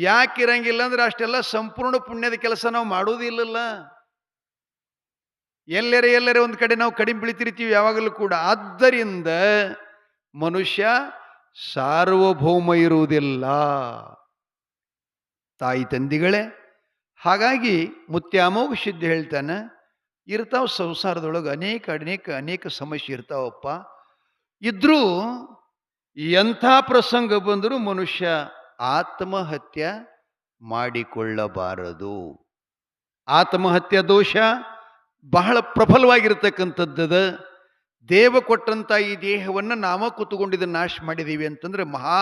ಯಾಕೆ ಇರಂಗಿಲ್ಲ ಅಂದ್ರೆ ಅಷ್ಟೆಲ್ಲ ಸಂಪೂರ್ಣ ಪುಣ್ಯದ ಕೆಲಸ ನಾವು ಮಾಡೋದಿಲ್ಲಲ್ಲ. ಎಲ್ಲರೇ ಒಂದು ಕಡೆ ನಾವು ಕಡಿಮೆ ಬೀಳ್ತಿರ್ತೀವಿ ಯಾವಾಗಲೂ ಕೂಡ. ಆದ್ದರಿಂದ ಮನುಷ್ಯ ಸಾರ್ವಭೌಮ ಇರುವುದಿಲ್ಲ ತಾಯಿ ತಂದಿಗಳೇ. ಹಾಗಾಗಿ ಮುತ್ಯ ಅಮೋಘ ಸಿದ್ಧ ಹೇಳ್ತಾನೆ, ಇರ್ತಾವ ಸಂಸಾರದೊಳಗೆ ಅನೇಕ ಸಮಸ್ಯೆ ಇರ್ತಾವಪ್ಪ. ಇದ್ರೂ ಎಂಥ ಪ್ರಸಂಗ ಬಂದರೂ ಮನುಷ್ಯ ಆತ್ಮಹತ್ಯೆ ಮಾಡಿಕೊಳ್ಳಬಾರದು. ಆತ್ಮಹತ್ಯೆ ದೋಷ ಬಹಳ ಪ್ರಬಲವಾಗಿರ್ತಕ್ಕಂಥದ್ದದ. ದೇವ ಕೊಟ್ಟಂಥ ಈ ದೇಹವನ್ನು ನಾವ ಕೂತ್ಕೊಂಡಿದ್ದು ನಾಶ ಮಾಡಿದ್ದೀವಿ ಅಂತಂದ್ರೆ ಮಹಾ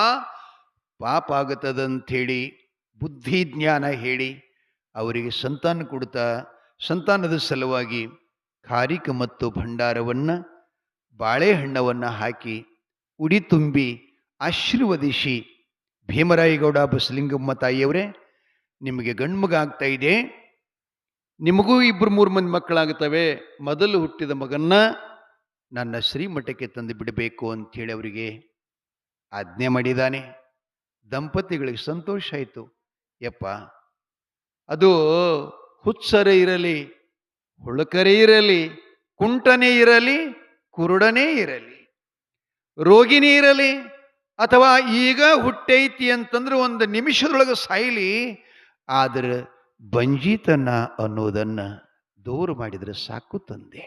ಪಾಪ ಆಗತ್ತದಂಥೇಳಿ ಬುದ್ಧಿ ಜ್ಞಾನ ಹೇಳಿ ಅವರಿಗೆ ಸಂತಾನ ಕೊಡ್ತಾ, ಸಂತಾನದ ಸಲುವಾಗಿ ಖಾರಿಕ ಮತ್ತು ಭಂಡಾರವನ್ನು ಬಾಳೆಹಣ್ಣವನ್ನು ಹಾಕಿ ಉಡಿ ತುಂಬಿ ಆಶೀರ್ವದಿಸಿ, ಭೀಮರಾಯಗೌಡ ಬಸಲಿಂಗಮ್ಮ ತಾಯಿಯವರೇ, ನಿಮಗೆ ಗಂಡ್ಮಗ ಆಗ್ತಾ ಇದೆ, ನಿಮಗೂ 2-3 ಮಂದಿ ಮಕ್ಕಳಾಗುತ್ತವೆ, ಮೊದಲು ಹುಟ್ಟಿದ ಮಗನ್ನ ನನ್ನ ಶ್ರೀಮಠಕ್ಕೆ ತಂದು ಬಿಡಬೇಕು ಅಂಥೇಳಿ ಅವರಿಗೆ ಆಜ್ಞೆ ಮಾಡಿದ್ದಾನೆ. ದಂಪತಿಗಳಿಗೆ ಸಂತೋಷ ಆಯಿತು. ಯಪ್ಪ, ಅದು ಹುಚ್ಚರೇ ಇರಲಿ, ಹುಳುಕರೇ ಇರಲಿ, ಕುಂಟನೇ ಇರಲಿ, ಕುರುಡನೇ ಇರಲಿ, ರೋಗಿನೇ ಇರಲಿ, ಅಥವಾ ಈಗ ಹುಟ್ಟೈತಿ ಅಂತಂದ್ರೆ ಒಂದು ನಿಮಿಷದೊಳಗೆ ಸಾಯ್ಲಿ, ಆದ್ರೆ ಬಂಜೀತನ ಅನ್ನೋದನ್ನ ದೂರ ಮಾಡಿದ್ರೆ ಸಾಕು ತಂದೆ,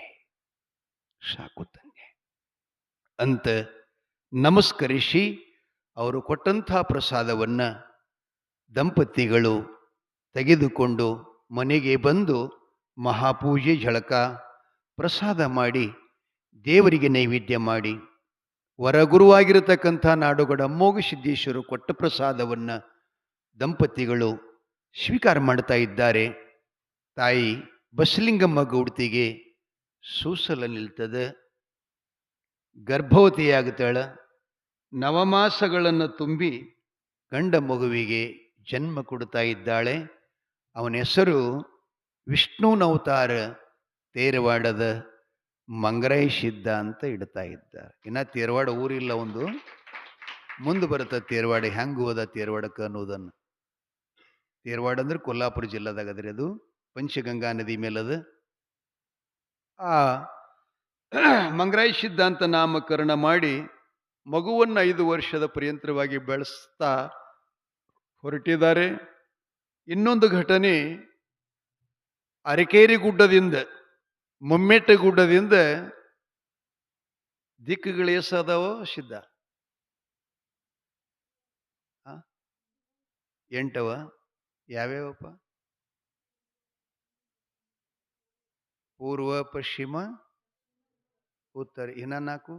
ಸಾಕು ತಂದೆ ಅಂತ ನಮಸ್ಕರಿಸಿ ಅವರು ಕೊಟ್ಟಂಥ ಪ್ರಸಾದವನ್ನ ದಂಪತಿಗಳು ತೆಗೆದುಕೊಂಡು ಮನೆಗೆ ಬಂದು ಮಹಾಪೂಜೆ ಝಳಕ ಪ್ರಸಾದ ಮಾಡಿ ದೇವರಿಗೆ ನೈವೇದ್ಯ ಮಾಡಿ ವರಗುರುವಾಗಿರತಕ್ಕಂಥ ನಾಡುಗಡ ಅಮ್ಮೋಘ ಸಿದ್ದೇಶ್ವರು ಕೊಟ್ಟ ಪ್ರಸಾದವನ್ನು ದಂಪತಿಗಳು ಸ್ವೀಕಾರ ಮಾಡ್ತಾ ಇದ್ದಾರೆ. ತಾಯಿ ಬಸಲಿಂಗಮ್ಮ ಗೌಡ್ತಿಗೆ ಸೂಸಲ ನಿಲ್ತದೆ, ಗರ್ಭವತಿಯಾಗುತ್ತಾಳ, ನವಮಾಸಗಳನ್ನು ತುಂಬಿ ಗಂಡ ಮಗುವಿಗೆ ಜನ್ಮ ಕೊಡ್ತಾ ಇದ್ದಾಳೆ. ಅವನ ಹೆಸರು ವಿಷ್ಣುನವತಾರ ತೇರವಾಡದ ಮಂಗರಾಯ ಸಿದ್ಧ ಅಂತ ಇಡ್ತಾ ಇದ್ದಾರೆ. ಇನ್ನು ತೇರವಾಡ ಊರಿಲ್ಲ, ಒಂದು ಮುಂದೆ ಬರುತ್ತೆ ತೇರವಾಡ. ಹೆಂಗೆ ಹೋದ ತೇರವಾಡಕ್ಕೆ ಅನ್ನೋದನ್ನು. ತೇರವಾಡ ಅಂದ್ರೆ ಕೊಲ್ಲಾಪುರ ಜಿಲ್ಲಾದಾಗ ಅದ್ರಿ, ಅದು ಪಂಚಗಂಗಾ ನದಿ ಮೇಲದ. ಆ ಮಂಗರಾಯ ಸಿದ್ಧ ಅಂತ ನಾಮಕರಣ ಮಾಡಿ ಮಗುವನ್ನು 5 ವರ್ಷದ ಪರ್ಯಂತರವಾಗಿ ಬೆಳೆಸ್ತಾ ಹೊರಟಿದ್ದಾರೆ. ಇನ್ನೊಂದು ಘಟನೆ, ಅರಕೇರಿ ಗುಡ್ಡದಿಂದ ಮೊಮ್ಮೆಟ್ಟ ಗುಡ್ಡದಿಂದ ದಿಕ್ಕುಗಳು ಎಷ್ಟಾದವೋ ಸಿದ್ಧ? 8. ಯಾವ್ಯಾವಪ್ಪ? ಪೂರ್ವ, ಪಶ್ಚಿಮ, ಉತ್ತರ. ಇನ್ನ 4?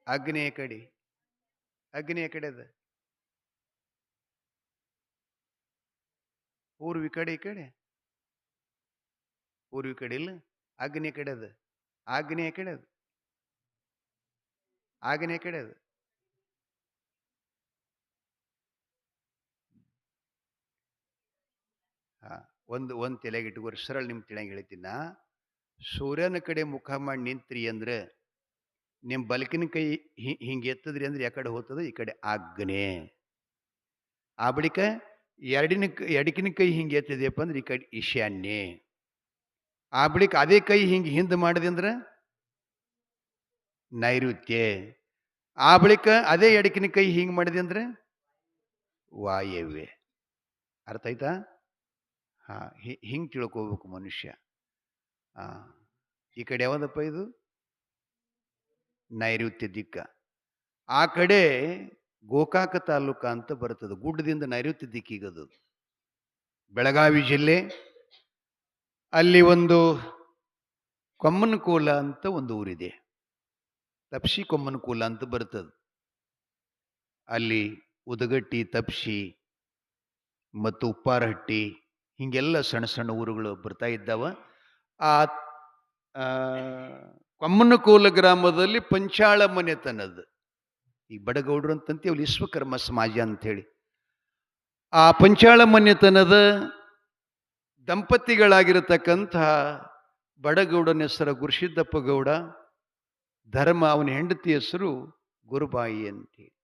ಆಗ್ನೇಯ ಕಡೆ. ಆಗ್ನೇಯ ಕಡೆ ಅದ, ಪೂರ್ವಿ ಕಡೆ, ಈ ಕಡೆ ಪೂರ್ವಿ ಕಡೆ ಇಲ್ಲ, ಆಗ್ನೇಯ ಕಡೆ ಅದ. ಆಗ್ನೇಯ ಕಡೆ ಅದು, ಆಗ್ನೇಯ ಕಡೆ ಅದು. ಒಂದು ತಲೆಗೆ ಇಟ್ಕೋರಿ, ಸರಳ ನಿಮ್ ತಿಳಿಯಂಗೆ ಹೇಳ್ತೀನ. ಸೂರ್ಯನ ಕಡೆ ಮುಖ ಮಾಡಿ ನಿಂತ್ರಿ ಅಂದ್ರೆ ನಿಮ್ಮ ಬಲಕಿನ ಕೈ ಹಿಂಗೆ ಎತ್ತದ್ರಿ ಅಂದ್ರೆ ಯಾಕಡೆ ಹೋಗ್ತದ? ಈ ಕಡೆ ಆಗ್ನೇ. ಆ ಬಳಿಕ ಎಡಕಿನ ಕೈ ಹಿಂಗೆ ಎತ್ತಿದೆಯಪ್ಪ ಅಂದ್ರೆ ಈ ಕಡೆ ಈಶಾನ್ಯ. ಆ ಬಳಿಕ ಅದೇ ಕೈ ಹಿಂಗೆ ಹಿಂದೆ ಮಾಡಿದೆ ಅಂದ್ರೆ ನೈಋತ್ಯ. ಆ ಬಳಿಕ ಅದೇ ಎಡಕಿನ ಕೈ ಹಿಂಗೆ ಮಾಡಿದೆ ಅಂದ್ರೆ ವಾಯವ್ಯ. ಅರ್ಥ ಆಯ್ತಾ? ಹಿಂಗೆ ತಿಳ್ಕೋಬೇಕು ಮನುಷ್ಯ. ಈ ಕಡೆ ಯಾವ್ದಪ್ಪ? ಇದು ನೈಋತ್ಯ ದಿಕ್ಕ. ಆ ಕಡೆ ಗೋಕಾಕ ತಾಲೂಕ ಅಂತ ಬರ್ತದೆ, ಗುಡ್ಡದಿಂದ ನೈಋತ್ಯ ದಿಕ್ಕಿಗದು. ಬೆಳಗಾವಿ ಜಿಲ್ಲೆ, ಅಲ್ಲಿ ಒಂದು ಕೊಮ್ಮನಕೋಲ ಅಂತ ಒಂದು ಊರಿದೆ, ತಪ್ಸಿ ಕೊಮ್ಮನಕೋಲ ಅಂತ ಬರ್ತದೆ. ಅಲ್ಲಿ ಉದಗಟ್ಟಿ, ತಪ್ಸಿ ಮತ್ತು ಉಪ್ಪಾರಹಟ್ಟಿ ಹಿಂಗೆಲ್ಲ ಸಣ್ಣ ಸಣ್ಣ ಊರುಗಳು ಬರ್ತಾ ಇದ್ದಾವ. ಆ ಕೊಮ್ಮನಕೋಲ ಗ್ರಾಮದಲ್ಲಿ ಪಂಚಾಳ ಮನೆತನದ, ಈ ಬಡಗೌಡರು ಅಂತಂತೀವಿ, ಅಲ್ಲಿ ವಿಶ್ವಕರ್ಮ ಸಮಾಜ ಅಂಥೇಳಿ, ಆ ಪಂಚಾಳ ಮನೆತನದ ದಂಪತಿಗಳಾಗಿರತಕ್ಕಂಥ ಬಡಗೌಡನ ಹೆಸರು ಗುರುಸಿದ್ದಪ್ಪ ಗೌಡ, ಧರ್ಮ ಅವನ ಹೆಂಡತಿ ಹೆಸರು ಗುರುಬಾಯಿ ಅಂತೇಳಿ.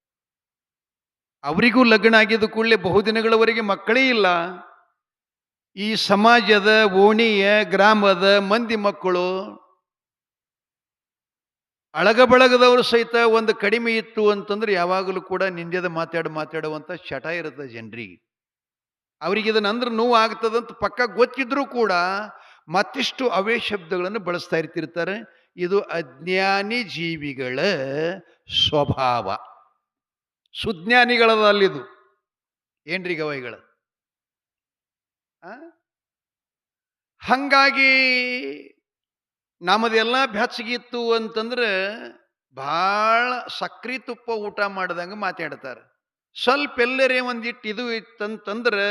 ಅವರಿಗೂ ಲಗ್ನ ಆಗಿದ್ದ ಕೂಡಲೇ ಬಹುದಿನಗಳವರೆಗೆ ಮಕ್ಕಳೇ ಇಲ್ಲ. ಈ ಸಮಾಜದ, ಓಣಿಯ, ಗ್ರಾಮದ ಮಂದಿ ಮಕ್ಕಳು, ಅಳಗ ಬಳಗದವರು ಸಹಿತ ಒಂದು ಕಡಿಮೆ ಇತ್ತು ಅಂತಂದ್ರೆ ಯಾವಾಗಲೂ ಕೂಡ ನಿಂದ್ಯದ ಮಾತಾಡುವಂಥ ಚಟ ಇರುತ್ತೆ ಜನರಿಗೆ. ಅವ್ರಿಗೆ ಇದನ್ನ ಅಂದ್ರೆ ನೋವು ಆಗ್ತದಂತ ಪಕ್ಕ ಗೊತ್ತಿದ್ರೂ ಕೂಡ ಮತ್ತಿಷ್ಟು ಅವೇ ಶಬ್ದಗಳನ್ನು ಬಳಸ್ತಾ ಇರ್ತಿರ್ತಾರೆ. ಇದು ಅಜ್ಞಾನಿ ಜೀವಿಗಳ ಸ್ವಭಾವ. ಸುಜ್ಞಾನಿಗಳದ ಅಲ್ಲಿದು ಏನ್ರಿ ಗವಾಯಿಗಳ. ಹಂಗಾಗಿ ನಮ್ಮದೆಲ್ಲ ಬೆಚ್ಚಗಿತ್ತು ಅಂತಂದ್ರೆ ಭಾಳ ಸಕ್ರಿ ತುಪ್ಪ ಊಟ ಮಾಡ್ದಂಗೆ ಮಾತಾಡ್ತಾರೆ. ಸ್ವಲ್ಪ ಎಲ್ಲರೇ ಒಂದಿಟ್ಟು ಇದು ಇತ್ತಂತಂದ್ರೆ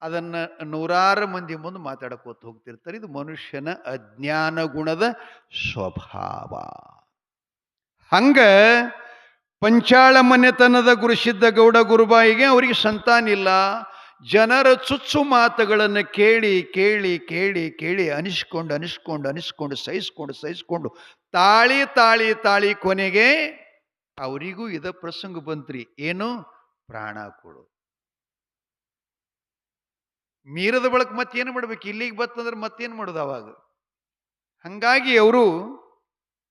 ಅದನ್ನ 100 ಮಂದಿ ಮುಂದೆ ಮಾತಾಡಕೋತ ಹೋಗ್ತಿರ್ತಾರೆ. ಇದು ಮನುಷ್ಯನ ಅಜ್ಞಾನ ಗುಣದ ಸ್ವಭಾವ. ಹಂಗ ಪಂಚಾಳ ಮನೆತನದ ಗುರುಸಿದ್ದ ಗೌಡ ಗುರುಬಾಯಿಗೆ ಅವರಿಗೆ ಸಂತಾನ ಇಲ್ಲ. ಜನರ ಚುಚ್ಚು ಮಾತುಗಳನ್ನು ಕೇಳಿ ಕೇಳಿ ಕೇಳಿ ಕೇಳಿ ಅನಿಸ್ಕೊಂಡು ಸಹಿಸ್ಕೊಂಡು ತಾಳಿ ತಾಳಿ ತಾಳಿ ಕೊನೆಗೆ ಅವರಿಗೂ ಇದ ಪ್ರಸಂಗ ಬಂತ್ರಿ. ಏನು? ಪ್ರಾಣ ಕೊಡು. ಮೀರದ ಬಳಕ ಮತ್ತೇನು ಮಾಡ್ಬೇಕು? ಇಲ್ಲಿಗೆ ಬತ್ತಂದ್ರೆ ಮತ್ತೇನು ಮಾಡೋದು ಅವಾಗ? ಹಂಗಾಗಿ ಅವರು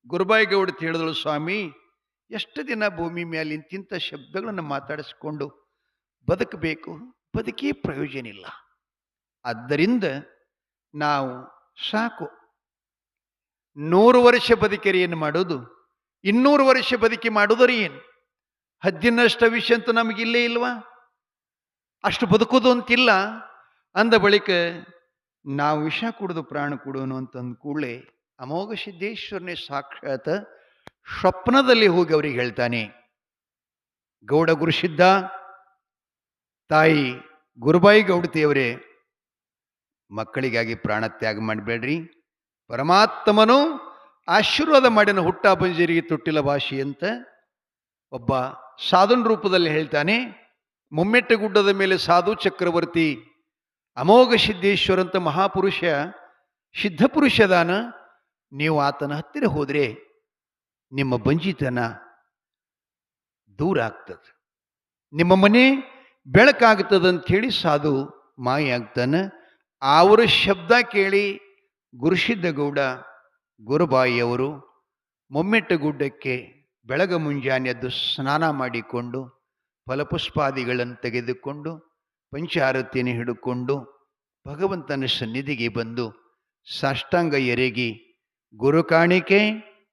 ಗುರುಬಾಯಿ ಗೌಡತಿ ಹೇಳಿದಳು, ಸ್ವಾಮಿ, ಎಷ್ಟು ದಿನ ಭೂಮಿ ಮೇಲೆ ಇಂತಿಂಥ ಶಬ್ದಗಳನ್ನು ಮಾತಾಡಿಸಿಕೊಂಡು ಬದುಕಬೇಕು? ಬದುಕೇ ಪ್ರಯೋಜನ ಇಲ್ಲ. ಆದ್ದರಿಂದ ನಾವು ಸಾಕು, 100 ವರ್ಷ ಬದುಕರಿ ಏನು ಮಾಡೋದು? 200 ವರ್ಷ ಬದುಕಿ ಮಾಡೋದರಿ ಏನು? ಹದ್ದಿನಷ್ಟು ವಿಷಯ ಅಂತೂ ನಮಗಿಲ್ಲೇ ಇಲ್ವಾ? ಅಷ್ಟು ಬದುಕೋದು ಅಂತಿಲ್ಲ. ಅಂದ ಬಳಿಕ ನಾವು ವಿಷ ಕುಡಿದು ಪ್ರಾಣ ಕೊಡೋನು ಅಂತಂದ ಕೂಡಲೇ ಅಮೋಘ ಸಿದ್ದೇಶ್ವರನೇ ಸಾಕ್ಷಾತ್ ಸ್ವಪ್ನದಲ್ಲಿ ಹೋಗಿ ಅವ್ರಿಗೆ ಹೇಳ್ತಾನೆ, ಗೌಡ ಗುರುಸಿದ್ಧ, ತಾಯಿ ಗುರುಬಾಯಿ ಗೌಡತಿಯವರೇ, ಮಕ್ಕಳಿಗಾಗಿ ಪ್ರಾಣ ತ್ಯಾಗ ಮಾಡಬೇಡ್ರಿ. ಪರಮಾತ್ಮನು ಆಶೀರ್ವಾದ ಮಾಡಿನ ಹುಟ್ಟ ಬಂಜರಿಗೆ ತೊಟ್ಟಿಲ ಭಾಷೆ ಅಂತ ಒಬ್ಬ ಸಾಧುನ ರೂಪದಲ್ಲಿ ಹೇಳ್ತಾನೆ. ಮುಮ್ಮೆಟ್ಟ ಗುಡ್ಡದ ಮೇಲೆ ಸಾಧು ಚಕ್ರವರ್ತಿ ಅಮೋಘ ಸಿದ್ದೇಶ್ವರಂತ ಮಹಾಪುರುಷ ಸಿದ್ಧಪುರುಷದಾನ. ನೀವು ಆತನ ಹತ್ತಿರ ಹೋದರೆ ನಿಮ್ಮ ಬಂಜಿತನ ದೂರ ಆಗ್ತದೆ, ನಿಮ್ಮ ಮನೆ ಬೆಳಕಾಗ್ತದಂಥೇಳಿ ಸಾಧು ಮಾಯ ಆಗ್ತಾನೆ. ಅವರ ಶಬ್ದ ಕೇಳಿ ಗುರುಸಿದ್ಧ ಗೌಡ ಗುರುಬಾಯಿಯವರು ಮೊಮ್ಮೆಟ್ಟ ಗುಡ್ಡಕ್ಕೆ ಬೆಳಗ ಮುಂಜಾನೆ ಎದ್ದು ಸ್ನಾನ ಮಾಡಿಕೊಂಡು ಫಲಪುಷ್ಪಾದಿಗಳನ್ನು ತೆಗೆದುಕೊಂಡು ಪಂಚಾರತಿಯನ್ನು ಹಿಡುಕೊಂಡು ಭಗವಂತನ ಸನ್ನಿಧಿಗೆ ಬಂದು ಸಾಷ್ಟಾಂಗ ಎರೆಗಿ ಗುರು ಕಾಣಿಕೆ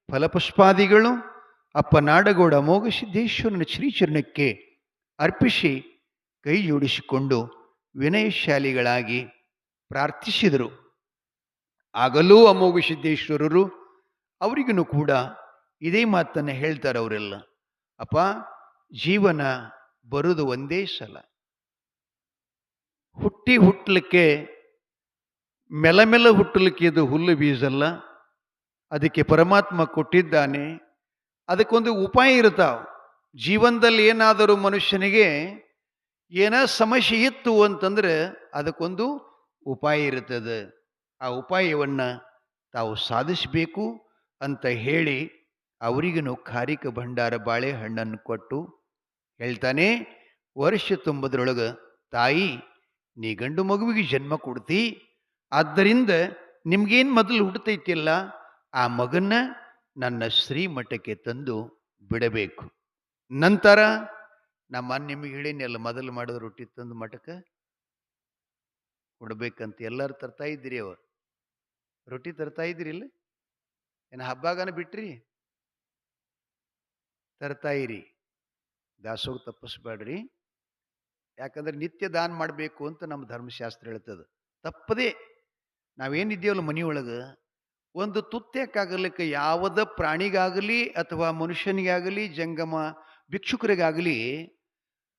ಫಲಪುಷ್ಪಾದಿಗಳು ಅಪ್ಪ ನಾಡಗೌಡ ಅಮೋಘ ಸಿದ್ದೇಶ್ವರನ ಶ್ರೀಚರಣಕ್ಕೆ ಅರ್ಪಿಸಿ ಕೈ ಜೋಡಿಸಿಕೊಂಡು ವಿನಯಶಾಲಿಗಳಾಗಿ ಪ್ರಾರ್ಥಿಸಿದರು. ಆಗಲೂ ಅಮೋಘ ಸಿದ್ದೇಶ್ವರರು ಅವರಿಗೂ ಕೂಡ ಇದೇ ಮಾತನ್ನು ಹೇಳ್ತಾರೆ ಅವರೆಲ್ಲ. ಅಪ್ಪ, ಜೀವನ ಬರುವುದು ಒಂದೇ ಸಲ. ಹುಟ್ಟಲಿಕ್ಕೆ ಮೆಲ ಹುಟ್ಟಲಿಕ್ಕೆ ಇದು ಹುಲ್ಲು ಬೀಜಲ್ಲ. ಅದಕ್ಕೆ ಪರಮಾತ್ಮ ಕೊಟ್ಟಿದ್ದಾನೆ. ಅದಕ್ಕೊಂದು ಉಪಾಯ ಇರ್ತಾವ. ಜೀವನದಲ್ಲಿ ಏನಾದರೂ ಮನುಷ್ಯನಿಗೆ ಏನ ಸಮಸ್ಯೆ ಇತ್ತು ಅಂತಂದ್ರೆ ಅದಕ್ಕೊಂದು ಉಪಾಯ ಇರ್ತದೆ. ಆ ಉಪಾಯವನ್ನು ತಾವು ಸಾಧಿಸಬೇಕು ಅಂತ ಹೇಳಿ ಅವರಿಗೂ ಖಾರಿಕ ಭಂಡಾರ ಬಾಳೆಹಣ್ಣನ್ನು ಕೊಟ್ಟು ಹೇಳ್ತಾನೆ, ವರ್ಷ ತುಂಬದ್ರೊಳಗೆ ತಾಯಿ, ನೀ ಗಂಡು ಮಗುವಿಗೆ ಜನ್ಮ ಕೊಡ್ತಿ. ಆದ್ದರಿಂದ ನಿಮ್ಗೇನು ಮೊದಲು ಹುಟ್ಟತೈತಿಲ್ಲ, ಆ ಮಗನ್ನ ನನ್ನ ಶ್ರೀಮಠಕ್ಕೆ ತಂದು ಬಿಡಬೇಕು. ನಂತರ ನಮ್ಮ ನಿಮಗೆ ಹೇಳಿನೆಲ್ಲ, ಮೊದಲು ಮಾಡಿದ ರೊಟ್ಟಿ ತಂದು ಮಠಕ್ಕೆ ಕೊಡ್ಬೇಕಂತ. ಎಲ್ಲರೂ ತರ್ತಾ ಇದ್ದೀರಿ, ಅವ ರೊಟ್ಟಿ ತರ್ತಾ ಇದ್ದೀರಿಲ್ಲ? ಏನು ಹಬ್ಬಾಗನ ಬಿಟ್ರಿ? ತರ್ತಾ ಇರಿ. ದಾಸೋಗ ತಪ್ಪಿಸ್ಬೇಡ್ರಿ. ಯಾಕಂದ್ರೆ ನಿತ್ಯ ದಾನ ಮಾಡಬೇಕು ಅಂತ ನಮ್ಮ ಧರ್ಮಶಾಸ್ತ್ರ ಹೇಳ್ತದೆ. ತಪ್ಪದೇ ನಾವೇನಿದ್ದೀವಲ್ಲ ಮನೆಯೊಳಗೆ, ಒಂದು ತುತ್ಯಕ್ಕಾಗಲಿಕ್ಕೆ ಯಾವುದ ಪ್ರಾಣಿಗಾಗಲಿ ಅಥವಾ ಮನುಷ್ಯನಿಗಾಗಲಿ ಜಂಗಮ ಭಿಕ್ಷುಕರಿಗಾಗಲಿ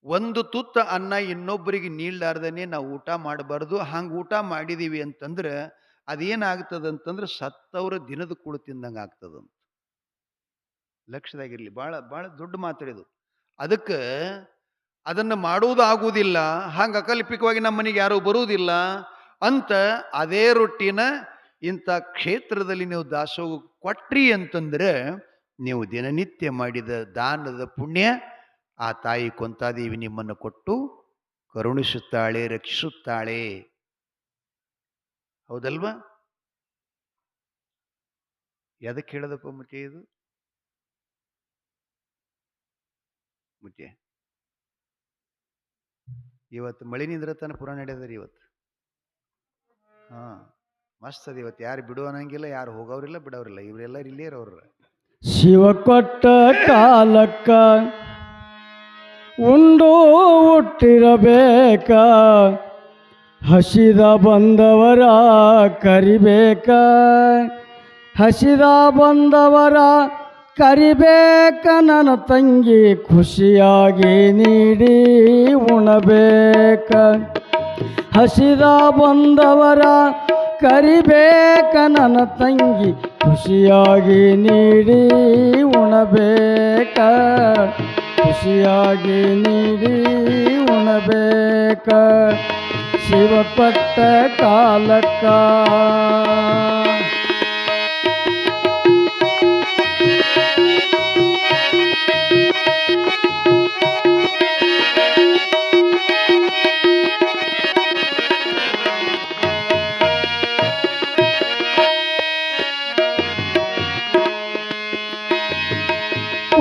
ಒಂದು ತುತ್ತ ಅನ್ನ ಇನ್ನೊಬ್ಬರಿಗೆ ನೀಡಲಾರ್ದೇ ನಾವು ಊಟ ಮಾಡಬಾರ್ದು. ಹಂಗೆ ಊಟ ಮಾಡಿದೀವಿ ಅಂತಂದ್ರೆ ಅದೇನಾಗ್ತದಂತಂದ್ರೆ ಸತ್ತವರ ದಿನದ ಕೂಳು ತಿಂದಂಗೆ ಆಗ್ತದಂತ. ಲಕ್ಷ್ಯದಾಗಿರ್ಲಿ. ಭಾಳ ಭಾಳ ದೊಡ್ಡ ಮಾತಾಡಿದು. ಅದಕ್ಕೆ ಅದನ್ನು ಮಾಡುವುದಾಗುವುದಿಲ್ಲ, ಹಂಗೆ ಅಕಲ್ಪಿಕವಾಗಿ ನಮ್ಮ ಮನೆಗೆ ಯಾರೂ ಬರುವುದಿಲ್ಲ ಅಂತ ಅದೇ ರೊಟ್ಟಿನ ಇಂಥ ಕ್ಷೇತ್ರದಲ್ಲಿ ನೀವು ದಾಸೋಹ ಕೊಟ್ರಿ ಅಂತಂದ್ರೆ ನೀವು ದಿನನಿತ್ಯ ಮಾಡಿದ ದಾನದ ಪುಣ್ಯ ಆ ತಾಯಿ ಕೊಂತಾದೇವಿ ನಿಮ್ಮನ್ನು ಕೊಟ್ಟು ಕರುಣಿಸುತ್ತಾಳೆ, ರಕ್ಷಿಸುತ್ತಾಳೆ. ಹೌದಲ್ವಾ? ಎದಕ್ಕೆ ಹೇಳದಪ್ಪ ಮುಚ್ಚೆ ಇದು? ಮುಚ್ಚೆ ಇವತ್ತು ಮಳಿ ನಿಂದ್ರತನ ಪುರಾಣ ನಡೆಯದ್ರಿ ಇವತ್ತು. ಮಸ್ತ್ ಅದ ಇವತ್ತು. ಯಾರು ಬಿಡು ಅನ್ನಂಗಿಲ್ಲ, ಯಾರು ಹೋಗೋರಿಲ್ಲ ಬಿಡೋರಿಲ್ಲ, ಇವರೆಲ್ಲರೂ ಇಲ್ಲೇ ಇರೋರು. ಶಿವ ಕೊಟ್ಟ ಕಾಲಕ್ಕ ಉಂಡು ಹುಟ್ಟಿರಬೇಕ, ಹಸಿದ ಬಂದವರ ಕರಿಬೇಕ, ಹಸಿದ ಬಂದವರ ಕರಿಬೇಕ. ನನ್ನ ತಂಗಿ ಖುಷಿಯಾಗಿ ನೀಡಿ ಉಣಬೇಕ, ಹಸಿದ ಬಂದವರ ಕರಿಬೇಕ. ನನ್ನ ತಂಗಿ ಖುಷಿಯಾಗಿ ನೀಡಿ ಉಣಬೇಕ, ಖುಷಿಯಾಗಿ ನೀಡಿ ಉಣಬೇಕ. ಶಿವ ಕೊಟ್ಟ ಕಾಲಕ್ಕ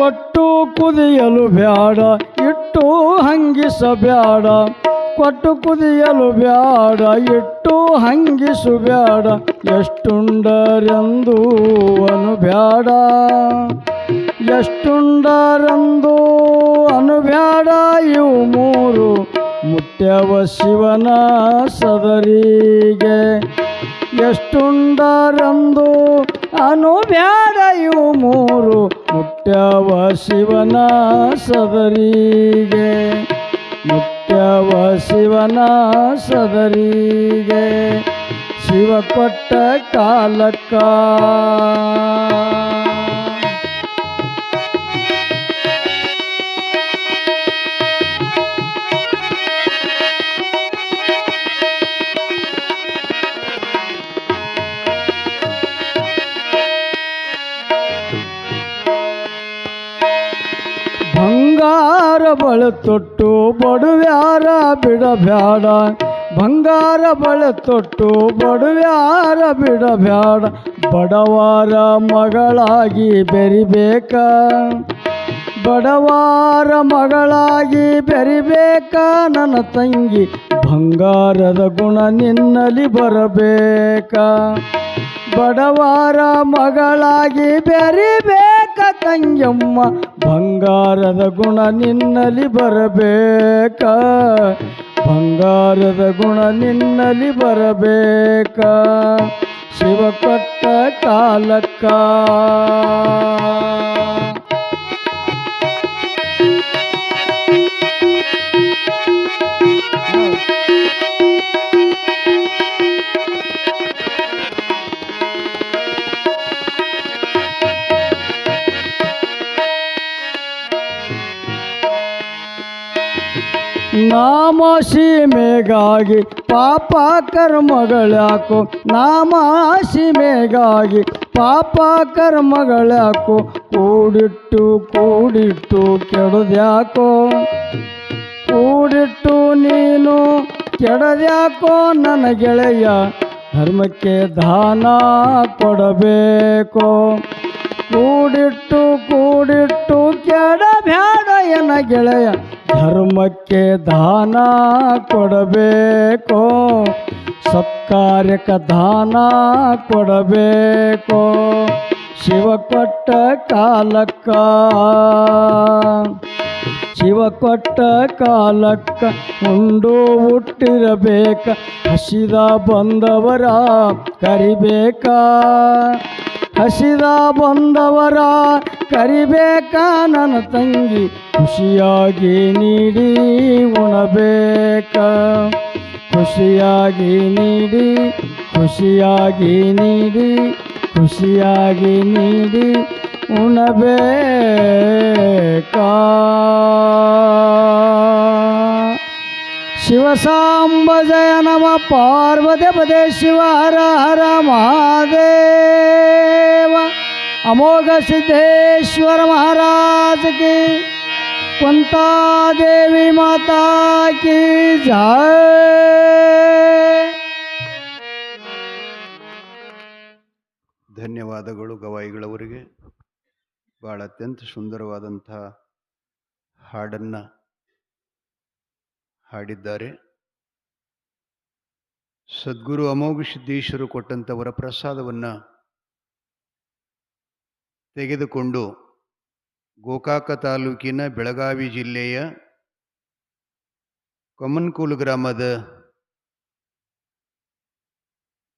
ಕೊಟ್ಟು ಕುದಿಯಲು ಬ್ಯಾಡ, ಇಟ್ಟು ಹಂಗಿಸಬ್ಯಾಡ. ಕೊಟ್ಟು ಕುದಿಯಲು ಬ್ಯಾಡ, ಇಟ್ಟು ಹಂಗಿಸು ಬ್ಯಾಡ. ಎಷ್ಟುಂಡರೆಂದು ಅನುಬ್ಯಾಡ, ಎಷ್ಟುಂಡರೆಂದು ಅನುಬ್ಯಾಡ. ಇವು ಮೂರು ಮುಟ್ಟ್ಯವ ಶಿವನ ಸದರಿಗೆ. ಎಷ್ಟುಂಡರೆಂದು ಅನುಬ್ಯಾಡ, ಇವು ಮೂರು ಮುಟ್ಟ್ಯವ ಶಿವನ ಸದರಿಗೆ. ಮುಟ್ಟ್ಯವ ಶಿವನ ಸದರಿಗೆ. ಶಿವ ಕೊಟ್ಟ ಕಾಲಕ್ಕ ಬಂಗಾರ ಬಳೆ ತೊಟ್ಟು ಬಡುವ್ಯಾರ ಬಿಡಬ್ಯಾಡ. ಬಂಗಾರ ಬಳೆ ತೊಟ್ಟು ಬಡುವ್ಯಾರ ಬಿಡಬ್ಯಾಡ. ಬಡವಾರ ಮಗಳಾಗಿ ಬೆರಿಬೇಕ, ಬಡವಾರ ಮಗಳಾಗಿ ಬೆರಿಬೇಕ. ನನ್ನ ತಂಗಿ ಬಂಗಾರದ ಗುಣ ನಿನ್ನಲ್ಲಿ ಬರಬೇಕ. ಬಡವಾರ ಮಗಳಾಗಿ ಬೆರಿಬೇಕ ತಂಗಮ್ಮ, ಬಂಗಾರದ ಗುಣ ನಿನ್ನಲ್ಲಿ ಬರಬೇಕ. ಬಂಗಾರದ ಗುಣ ನಿನ್ನಲ್ಲಿ ಬರಬೇಕ. ಶಿವ ಕೊಟ್ಟ ಕಾಲಕ್ಕ ನಾಮ ಸೀಮೆಗಾಗಿ ಪಾಪ ಕರ್ಮಗಳ್ಯಾಕೋ. ನಾಮ ಸೀಮೆಗಾಗಿ ಪಾಪ ಕರ್ಮಗಳ್ಯಾಕೋ. ಕೂಡಿಟ್ಟು ಕೂಡಿಟ್ಟು ಕೆಡದ್ಯಾಕೋ. ಕೂಡಿಟ್ಟು ನೀನು ಕೆಡದ್ಯಾಕೋ. ನನ್ನ ಗೆಳೆಯ ಧರ್ಮಕ್ಕೆ ದಾನ ಕೊಡಬೇಕು. ಕೂಡಿಟ್ಟು ಕೂಡಿಟ್ಟು ಕೆಡಬ್ಯಾಡ ಎನ್ನ ಗೆಳೆಯ, ಧರ್ಮಕ್ಕೆ ದಾನ ಕೊಡಬೇಕು. ಸತ್ಕಾರ್ಯಕ್ಕೆ ದಾನ ಕೊಡಬೇಕು. ಶಿವ ಕೊಟ್ಟ ಕಾಲಕ್ಕ ಶಿವ ಕೊಟ್ಟ ಕಾಲಕ್ಕ ಉಂಡು ಹುಟ್ಟಿರಬೇಕ. ಹಸಿದ ಬಂದವರ ಕರಿಬೇಕ. ಹಸಿದ ಬಂದವರ ಕರಿಬೇಕ. ನನ್ನ ತಂಗಿ ಖುಷಿಯಾಗಿ ನೀಡಿ ಉಣಬೇಕ. ಖುಷಿಯಾಗಿ ನೀಡಿ, ಖುಷಿಯಾಗಿ ನೀಡಿ, ಖುಷಿಯಾಗಿ ನೀಡಿ ಉಣಬೇಕ. ಶಿವ ಸಾಂಬ ಜಯ ನಮ ಪಾರ್ವತಿ ಪದೇ ಶಿವ ಹರ ಹರ ಮಹಾದೇವ. ಅಮೋಘ ಸಿದ್ದೇಶ್ವರ ಮಹಾರಾಜ ಕಿ, ಕುಂತಾದೇವಿ ಮಾತಾ ಕಿ ಜಯ. ಧನ್ಯವಾದಗಳು ಗವಾಯಿಗಳವರಿಗೆ. ಭಾಳ ಅತ್ಯಂತ ಸುಂದರವಾದಂಥ ಹಾಡನ್ನು ಹಾಡಿದ್ದಾರೆ. ಸದ್ಗುರು ಅಮೋಘ ಸಿದ್ದೇಶ್ವರು ಕೊಟ್ಟಂಥ ವರಪ್ರಸಾದವನ್ನು ತೆಗೆದುಕೊಂಡು ಗೋಕಾಕ ತಾಲೂಕಿನ ಬೆಳಗಾವಿ ಜಿಲ್ಲೆಯ ಕೊಮ್ಮನಕೂಲು ಗ್ರಾಮದ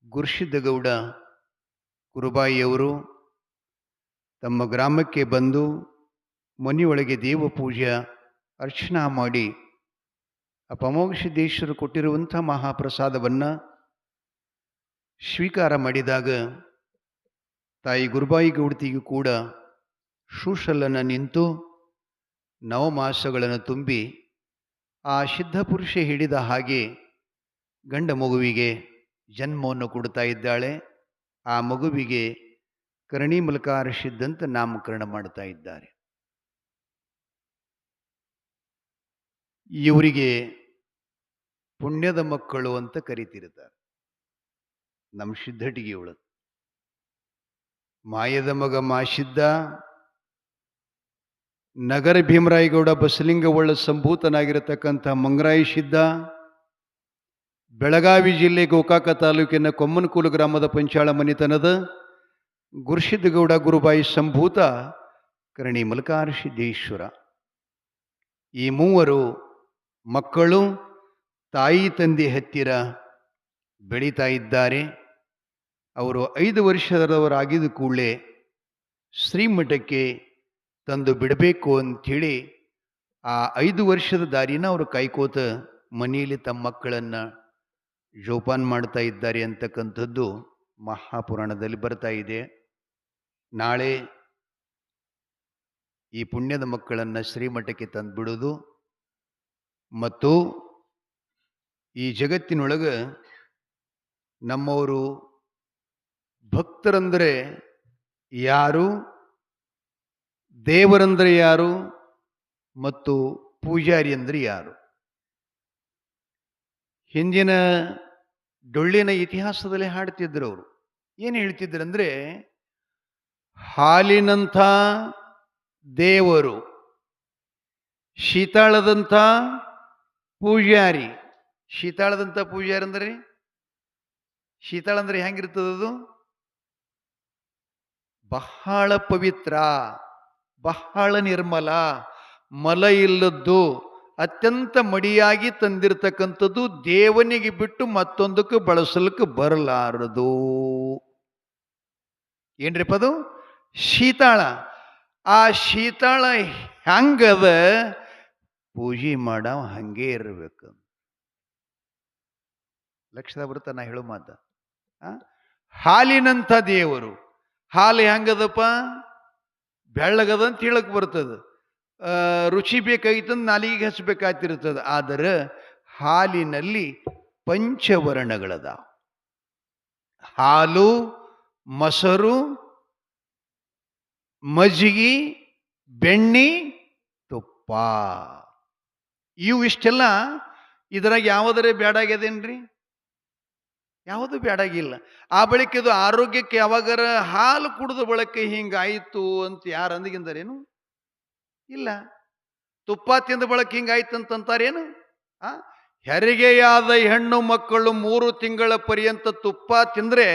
ಗುರುಸಿದ್ದಗೌಡ ಕುರುಬಾಯಿಯವರು ತಮ್ಮ ಗ್ರಾಮಕ್ಕೆ ಬಂದು ಮನೆಯೊಳಗೆ ದೇವ ಪೂಜೆ ಅರ್ಚನಾ ಮಾಡಿ ಅಮೋಘ ಸಿದ್ದೇಶ್ವರು ಕೊಟ್ಟಿರುವಂಥ ಮಹಾಪ್ರಸಾದವನ್ನು ಸ್ವೀಕಾರ ಮಾಡಿದಾಗ ತಾಯಿ ಗುರುಬಾಯಿ ಗೌಡತಿಗೂ ಕೂಡ ಶೂಷಲನ ನಿಂತು ನವಮಾಸಗಳನ್ನು ತುಂಬಿ ಆ ಸಿದ್ಧಪುರುಷ ಹಿಡಿದ ಹಾಗೆ ಗಂಡ ಮಗುವಿಗೆ ಜನ್ಮವನ್ನು ಕೊಡ್ತಾ ಇದ್ದಾಳೆ. ಆ ಮಗುವಿಗೆ ಕರ್ಣಿ ಮಲ್ಕಾರ ಸಿದ್ಧಂತ ನಾಮಕರಣ ಮಾಡ್ತಾ ಇದ್ದಾರೆ. ಇವರಿಗೆ ಪುಣ್ಯದ ಮಕ್ಕಳು ಅಂತ ಕರೀತಿರ್ತಾರೆ. ನಮ್ಮ ಸಿದ್ಧಟಿಗೆಯವಳು ಮಾಯದ ಮಗ ಮಾಸಿದ್ದ, ನಗರ ಭೀಮರಾಯಗೌಡ ಬಸಲಿಂಗವಳ್ಳ ಸಂಭೂತನಾಗಿರತಕ್ಕಂಥ ಮಂಗರಾಯಿ ಸಿದ್ಧ, ಬೆಳಗಾವಿ ಜಿಲ್ಲೆ ಗೋಕಾಕ ತಾಲೂಕಿನ ಕೊಮ್ಮನಕೂಲು ಗ್ರಾಮದ ಪಂಚಾಳ ಮನಿತನದ ಗುರುಸಿದ್ದಗೌಡ ಗುರುಬಾಯಿ ಸಂಭೂತ ಕರಣಿ ಮಲ್ಕಾರ ಸಿದ್ದೇಶ್ವರ. ಈ ಮೂವರು ಮಕ್ಕಳು ತಾಯಿ ತಂದೆ ಹತ್ತಿರ ಬೆಳೀತಾ ಇದ್ದಾರೆ. ಅವರು 5 ವರ್ಷದವರಾಗಿದ್ದ ಕೂಡಲೇ ಶ್ರೀಮಠಕ್ಕೆ ತಂದು ಬಿಡಬೇಕು ಅಂಥೇಳಿ ಆ 5 ವರ್ಷದ ದಾರಿನ ಅವರು ಕಾಯ್ಕೋತ ಮನೆಯಲ್ಲಿ ತಮ್ಮ ಮಕ್ಕಳನ್ನು ಜೋಪಾನ ಮಾಡ್ತಾ ಇದ್ದಾರೆ ಅಂತಕ್ಕಂಥದ್ದು ಮಹಾಪುರಾಣದಲ್ಲಿ ಬರ್ತಾ ಇದೆ. ನಾಳೆ ಈ ಪುಣ್ಯದ ಮಕ್ಕಳನ್ನು ಶ್ರೀಮಠಕ್ಕೆ ತಂದು ಬಿಡೋದು ಮತ್ತು ಈ ಜಗತ್ತಿನೊಳಗೆ ನಮ್ಮವರು ಭಕ್ತರಂದರೆ ಯಾರು, ದೇವರಂದರೆ ಯಾರು ಮತ್ತು ಪೂಜಾರಿ ಅಂದರೆ ಯಾರು. ಹಿಂದಿನ ಡೊಳ್ಳಿನ ಇತಿಹಾಸದಲ್ಲಿ ಹಾಡ್ತಿದ್ರು. ಅವರು ಏನು ಹೇಳ್ತಿದ್ರಂದ್ರೆ, ಹಾಲಿನಂಥ ದೇವರು, ಶೀತಾಳದಂಥ ಪೂಜಾರಿ. ಶೀತಾಳದಂಥ ಪೂಜಾರಿ ಅಂದ್ರೆ, ಶೀತಾಳ ಅಂದ್ರೆ ಹೆಂಗಿರ್ತದದು? ಬಹಳ ಪವಿತ್ರ, ಬಹಳ ನಿರ್ಮಲ, ಮಲ ಇಲ್ಲದ್ದು, ಅತ್ಯಂತ ಮಡಿಯಾಗಿ ತಂದಿರತಕ್ಕಂಥದ್ದು, ದೇವನಿಗೆ ಬಿಟ್ಟು ಮತ್ತೊಂದಕ್ಕೆ ಬಳಸಲಿಕ್ಕೆ ಬರಲಾರದು. ಏನ್ರಿಪ್ಪ ಅದು? ಶೀತಾಳ. ಆ ಶೀತಾಳ ಹೆಂಗದ? ಪೂಜೆ ಮಾಡವ ಹಂಗೆ ಇರಬೇಕು. ಲಕ್ಷದ ಬರುತ್ತ ನಾ ಹೇಳೋ ಮಾತ. ಹಾಲಿನಂಥ ದೇವರು. ಹಾಲು ಹೆಂಗದಪ್ಪ? ಬೆಳ್ಳಗದಂತ ಹೇಳಕ್ ಬರ್ತದೆ. ರುಚಿ ಬೇಕಾಗಿತ್ತಂದು ನಾಲಿಗೆ ಹಚ್ಚಬೇಕಾಗ್ತಿರ್ತದೆ. ಆದರೆ ಹಾಲಿನಲ್ಲಿ ಪಂಚವರ್ಣಗಳದ. ಹಾಲು, ಮೊಸರು, ಮಜ್ಜಿಗೆ, ಬೆಣ್ಣೆ, ತುಪ್ಪ. ಇವು ಇಷ್ಟೆಲ್ಲ ಇದ್ರಾಗ ಯಾವುದರೇ ಬೇಡಾಗ್ಯದೇನ್ರಿ? ಯಾವುದು ಬೇಡಾಗಿಲ್ಲ. ಆ ಬಳಿಕ ಇದು ಆರೋಗ್ಯಕ್ಕೆ ಯಾವಾಗರ ಹಾಲು ಕುಡಿದ ಬಳಕೆ ಹಿಂಗಾಯಿತು ಅಂತ ಯಾರು ಅಂದಿಗಿಂದರೇನು? ಇಲ್ಲ. ತುಪ್ಪ ತಿಂದ ಬಳಕೆ ಹಿಂಗಾಯ್ತು ಅಂತಂತಾರೇನು? ಹೆರಿಗೆಯಾದ ಹೆಣ್ಣು ಮಕ್ಕಳು 3 ತಿಂಗಳ ಪರ್ಯಂತ ತುಪ್ಪ ತಿಂದ್ರೆ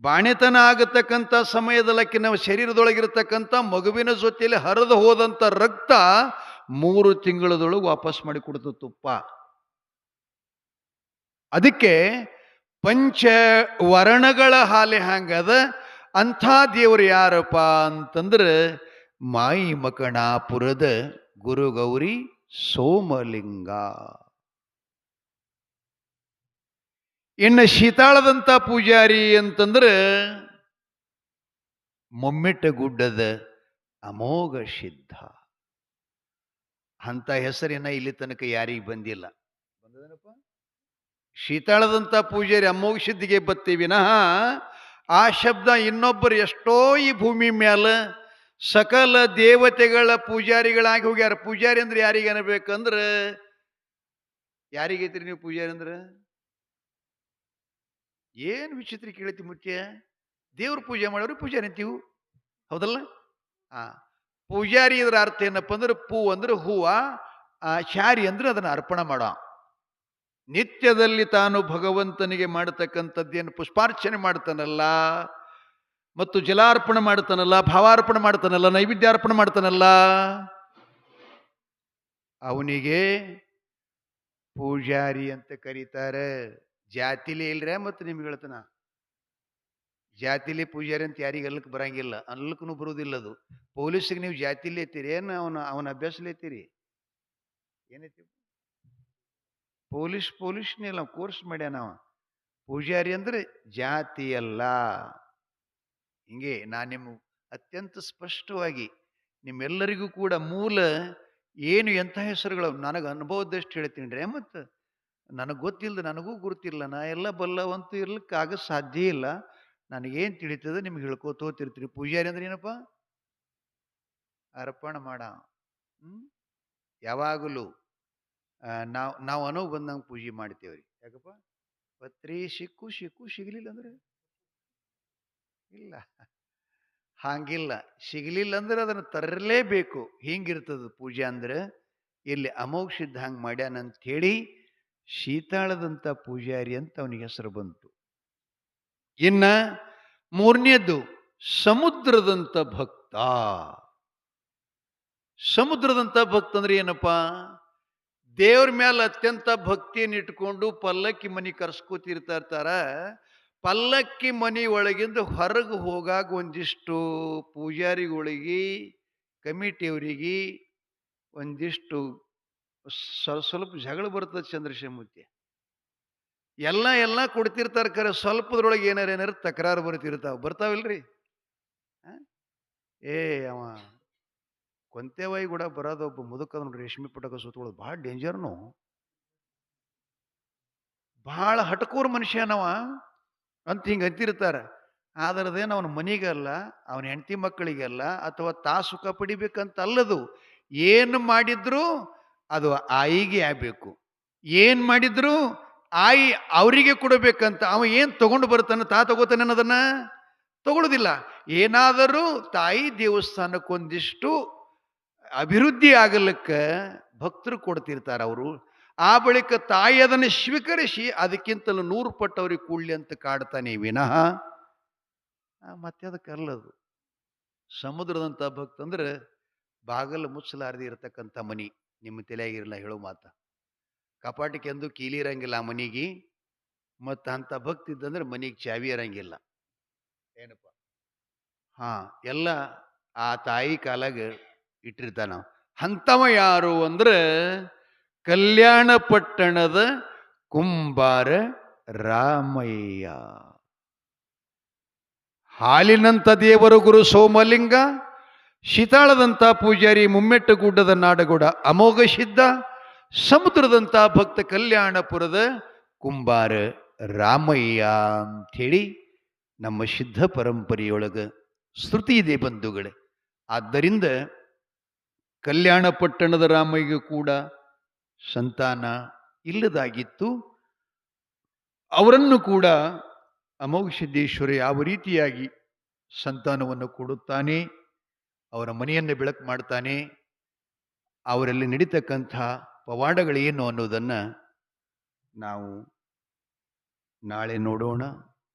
ಬಾಣೆತನ ಆಗತಕ್ಕಂಥ ಸಮಯದಲ್ಲಕ್ಕೆ ನಾವು ಶರೀರದೊಳಗಿರತಕ್ಕಂಥ ಮಗುವಿನ ಜೊತೆಯಲ್ಲಿ ಹರಿದು ಹೋದಂಥ ರಕ್ತ 3 ತಿಂಗಳದೊಳಗೆ ವಾಪಸ್ ಮಾಡಿ ಕೊಡ್ತು ತುಪ್ಪ. ಅದಕ್ಕೆ ಪಂಚವರ್ಣಗಳ ಹಾಲೆ ಹಂಗದ. ಅಂಥ ದೇವರು ಯಾರಪ್ಪ ಅಂತಂದ್ರೆ ಮಾಯಿ ಮಕಣಾಪುರದ ಗುರುಗೌರಿ ಸೋಮಲಿಂಗ. ಇನ್ನು ಶೀತಾಳದಂಥ ಪೂಜಾರಿ ಅಂತಂದ್ರೆ ಮೊಮ್ಮೆಟ್ಟಗುಡ್ಡದ ಅಮೋಘ ಸಿದ್ಧ. ಅಂತ ಹೆಸರಿನ ಇಲ್ಲಿ ತನಕ ಯಾರಿಗೆ ಬಂದಿಲ್ಲ. ಬಂದದೇನಪ್ಪ? ಶೀತಾಳದಂಥ ಪೂಜಾರಿ ಅಮೋಘ ಸಿದ್ಧಿಗೆ ಬತ್ತಿ ವಿನಃ ಆ ಶಬ್ದ ಇನ್ನೊಬ್ಬರು ಎಷ್ಟೋ ಈ ಭೂಮಿ ಮೇಲೆ ಸಕಲ ದೇವತೆಗಳ ಪೂಜಾರಿಗಳಾಗಿ ಹೋಗ್ಯಾರ. ಪೂಜಾರಿ ಅಂದ್ರೆ ಯಾರಿಗೆ ಅನ್ಬೇಕಂದ್ರೆ, ಯಾರಿಗೈತ್ರಿ ನೀವು ಪೂಜಾರಿ ಅಂದ್ರೆ? ಏನು ವಿಚಿತ್ರ ಕೇಳ್ತಿ ಮುಖ್ಯ. ದೇವ್ರ ಪೂಜೆ ಮಾಡೋರು ಪೂಜಾರಿ ಅಂತೀವು, ಹೌದಲ್ಲ? ಪೂಜಾರಿ ಇದ್ರ ಅರ್ಥ ಏನಪ್ಪ ಅಂದ್ರೆ, ಪೂ ಅಂದ್ರೆ ಹೂವ, ಶಾರಿ ಅಂದ್ರೆ ಅದನ್ನ ಅರ್ಪಣ ಮಾಡೋ. ನಿತ್ಯದಲ್ಲಿ ತಾನು ಭಗವಂತನಿಗೆ ಮಾಡತಕ್ಕಂಥದ್ದೇನು ಪುಷ್ಪಾರ್ಚನೆ ಮಾಡ್ತಾನಲ್ಲ, ಮತ್ತು ಜಲಾರ್ಪಣೆ ಮಾಡ್ತಾನಲ್ಲ, ಭಾವಾರ್ಪಣೆ ಮಾಡ್ತಾನಲ್ಲ, ನೈವೇದ್ಯಾರ್ಪಣೆ ಮಾಡ್ತಾನಲ್ಲ, ಅವನಿಗೆ ಪೂಜಾರಿ ಅಂತ ಕರೀತಾರೆ. ಜಾತಿಲಿ ಇಲ್ರೇ. ಮತ್ತು ನಿಮ್ಗೆ ಹೇಳ್ತಾನ, ಜಾತಿಲಿ ಪೂಜಾರಿ ಅಂತ ಯಾರಿಗೆ ಅಲ್ಲಕ್ಕೆ ಬರಂಗಿಲ್ಲ, ಅಲ್ಲಕ್ಕೂ ಬರುವುದಿಲ್ಲ. ಅದು ಪೊಲೀಸಿಗೆ ನೀವು ಜಾತಿಲಿ ಎತ್ತೀರಿ ಏನು ಅವನ ಅಭ್ಯಾಸಲಿ ಎತ್ತೀರಿ? ಏನೈತಿ? ಪೊಲೀಸ್ನಿಲ್ಲ, ಕೋರ್ಸ್ ಮಾಡ್ಯಾನ ಅವ. ಪೂಜಾರಿ ಅಂದ್ರೆ ಜಾತಿ ಅಲ್ಲ. ಹಿಂಗೆ ನಾನು ನಿಮ್ಮ ಅತ್ಯಂತ ಸ್ಪಷ್ಟವಾಗಿ ನಿಮ್ಮೆಲ್ಲರಿಗೂ ಕೂಡ ಮೂಲ ಏನು ಎಂಥ ಹೆಸರುಗಳು ನನಗೆ ಅನುಭವದಷ್ಟು ಹೇಳ್ತೀನಿ ರೀ. ಮತ್ತು ನನಗೆ ಗೊತ್ತಿಲ್ಲದ, ನನಗೂ ಗುರುತಿಲ್ಲ, ನಾ ಎಲ್ಲ ಬಲ್ಲವಂತೂ ಇರ್ಲಿಕ್ಕಾಗ ಸಾಧ್ಯ ಇಲ್ಲ. ನನಗೇನು ತಿಳಿತದೆ ನಿಮ್ಗೆ ಹೇಳ್ಕೋತಿರ್ತೀರಿ. ಪೂಜಾರಿ ಅಂದ್ರೆ ಏನಪ್ಪ? ಅರ್ಪಣ ಮಾಡ. ಯಾವಾಗಲೂ ನಾವು ಅನುವು ಬಂದಂಗೆ ಪೂಜೆ ಮಾಡ್ತೇವ್ರಿ. ಯಾಕಪ್ಪ? ಪತ್ರಿ ಸಿಕ್ಕು ಸಿಗ್ಲಿಲ್ಲ ಅಂದ್ರೆ ಇಲ್ಲ. ಹಾಗಿಲ್ಲ, ಸಿಗಲಿಲ್ಲ ಅಂದ್ರೆ ಅದನ್ನು ತರಲೇಬೇಕು. ಹಿಂಗಿರ್ತದ ಪೂಜೆ ಅಂದ್ರೆ. ಇಲ್ಲಿ ಅಮೋಘ ಸಿದ್ಧ ಹಂಗೆ ಮಾಡ್ಯಾನಂತ ಹೇಳಿ ಶೀತಾಳದಂಥ ಪೂಜಾರಿ ಅಂತ ಅವನಿಗೆ ಹೆಸರು ಬಂತು. ಇನ್ನ ಮೂರನೇದ್ದು ಸಮುದ್ರದಂಥ ಭಕ್ತ. ಸಮುದ್ರದಂಥ ಭಕ್ತ ಅಂದ್ರೆ ಏನಪ್ಪಾ? ದೇವ್ರ ಮೇಲೆ ಅತ್ಯಂತ ಭಕ್ತಿಯನ್ನು ಇಟ್ಕೊಂಡು ಪಲ್ಲಕ್ಕಿ ಮನಿ ಕರ್ಸ್ಕೋತಿರ್ತಾ ಇರ್ತಾರ. ಪಲ್ಲಕ್ಕಿ ಮನಿ ಒಳಗಿಂದ ಹೊರಗೆ ಹೋಗಾಗ ಒಂದಿಷ್ಟು ಪೂಜಾರಿಗಳಿಗೆ, ಕಮಿಟಿಯವರಿಗೆ ಒಂದಿಷ್ಟು ಸ್ವಲ್ಪ ಜಗಳ ಬರ್ತದೆ ಚಂದ್ರಶೇಮೂರ್ತಿ. ಎಲ್ಲ ಕೊಡ್ತಿರ್ತಾರ, ಖರೆ ಸ್ವಲ್ಪದ್ರೊಳಗೆ ಏನಾರ ತಕರಾರು ಬರ್ತಾವಿಲ್ರಿ. ಏ ಅವ ಕೊಂತೆವಾಯಿ ಕೂಡ ಬರೋದು ಒಬ್ಬ ಮುದುಕ ನೋಡ್ರಿ, ರೇಷ್ಮೆ ಪಟಕ ಸುತ್ತಕೊಳ್ಳೋದು ಭಾಳ ಡೇಂಜರ್ನು. ಭಾಳ ಹಟಕೋರ್ ಮನುಷ್ಯನವ ಅಂತ ಹಿಂಗೆ ಅಂತಿರ್ತಾರ. ಆದರದೇನು ಅವನ ಮನಿಗಲ್ಲ, ಅವನ ಹೆಂಡತಿ ಮಕ್ಕಳಿಗಲ್ಲ, ಅಥವಾ ತಾ ಸುಖ ಪಡಿಬೇಕಂತ ಅಲ್ಲದು. ಏನು ಮಾಡಿದ್ರು ಅದು ಆಯಿಗೆ ಆಗಬೇಕು. ಏನು ಮಾಡಿದ್ರು ಆಯಿ ಅವರಿಗೆ ಕೊಡಬೇಕಂತ. ಅವ ಏನು ತಗೊಂಡು ಬರ್ತಾನೆ, ತಾ ತಗೋತಾನೆ ಅನ್ನೋದನ್ನ ತಗೊಳ್ಳೋದಿಲ್ಲ. ಏನಾದರೂ ತಾಯಿ ದೇವಸ್ಥಾನಕ್ಕೊಂದಿಷ್ಟು ಅಭಿವೃದ್ಧಿ ಆಗಲಿಕ್ಕೆ ಭಕ್ತರು ಕೊಡ್ತಿರ್ತಾರ ಅವರು. ಆ ಬಳಿಕ ತಾಯಿ ಅದನ್ನು ಸ್ವೀಕರಿಸಿ ಅದಕ್ಕಿಂತಲೂ 100 ಪಟ್ಟು ಅವ್ರಿಗೆ ಕೂಡ್ಲಿ ಅಂತ ಕಾಡ್ತಾನೆ ವಿನಃ ಮತ್ತೆ ಅದಕ್ಕಲ್ಲದು. ಸಮುದ್ರದಂಥ ಭಕ್ತ ಅಂದ್ರೆ ಬಾಗಲು ಮುಚ್ಚಲಾರದೆ ಇರತಕ್ಕಂಥ ಮನಿ. ನಿಮ್ಮ ತಲೆಯಾಗಿರಲ್ಲ ಹೇಳೋ ಮಾತ. ಕಪಾಟಿಗೆ ಎಂದು ಕೀಲಿ ಇರಂಗಿಲ್ಲ ಆ ಮನಿಗೆ. ಮತ್ತು ಅಂಥ ಭಕ್ತಿ ಇದ್ದಂದ್ರೆ ಮನಿಗೆ ಚಾವಿ ಇರಂಗಿಲ್ಲ. ಏನಪ್ಪ? ಹಾ, ಎಲ್ಲ ಆ ತಾಯಿ ಕಾಲಾಗ ಇಟ್ಟಿರ್ತಾನ. ಅಂಥವ ಯಾರು ಅಂದ್ರೆ ಕಲ್ಯಾಣ ಪಟ್ಟಣದ ಕುಂಬಾರ ರಾಮಯ್ಯ. ಹಾಲಿನಂಥ ದೇವರು ಗುರು ಸೋಮಲಿಂಗ, ಶೀತಾಳದಂಥ ಪೂಜಾರಿ ಮುಮ್ಮೆಟ್ಟು ಗುಡ್ಡದ ನಾಡಗೌಡ ಅಮೋಘ ಸಿದ್ಧ, ಸಮುದ್ರದಂಥ ಭಕ್ತ ಕಲ್ಯಾಣಪುರದ ಕುಂಬಾರ ರಾಮಯ್ಯ ಅಂಥೇಳಿ ನಮ್ಮ ಸಿದ್ಧ ಪರಂಪರೆಯೊಳಗೆ ಶ್ರುತಿ ಇದೆ ಬಂಧುಗಳೇ. ಆದ್ದರಿಂದ ಕಲ್ಯಾಣ ಪಟ್ಟಣದ ರಾಮಯ್ಯಗೂ ಕೂಡ ಸಂತಾನ ಇಲ್ಲದಾಗಿತ್ತು. ಅವರನ್ನು ಕೂಡ ಅಮೋಘ ಸಿದ್ದೇಶ್ವರ ಯಾವ ರೀತಿಯಾಗಿ ಸಂತಾನವನ್ನು ಕೊಡುತ್ತಾನೆ, ಅವರ ಮನೆಯನ್ನು ಬೆಳಕು ಮಾಡ್ತಾನೆ, ಅವರಲ್ಲಿ ನಡೀತಕ್ಕಂಥ ಪವಾಡಗಳೇನು ಅನ್ನೋದನ್ನು ನಾವು ನಾಳೆ ನೋಡೋಣ.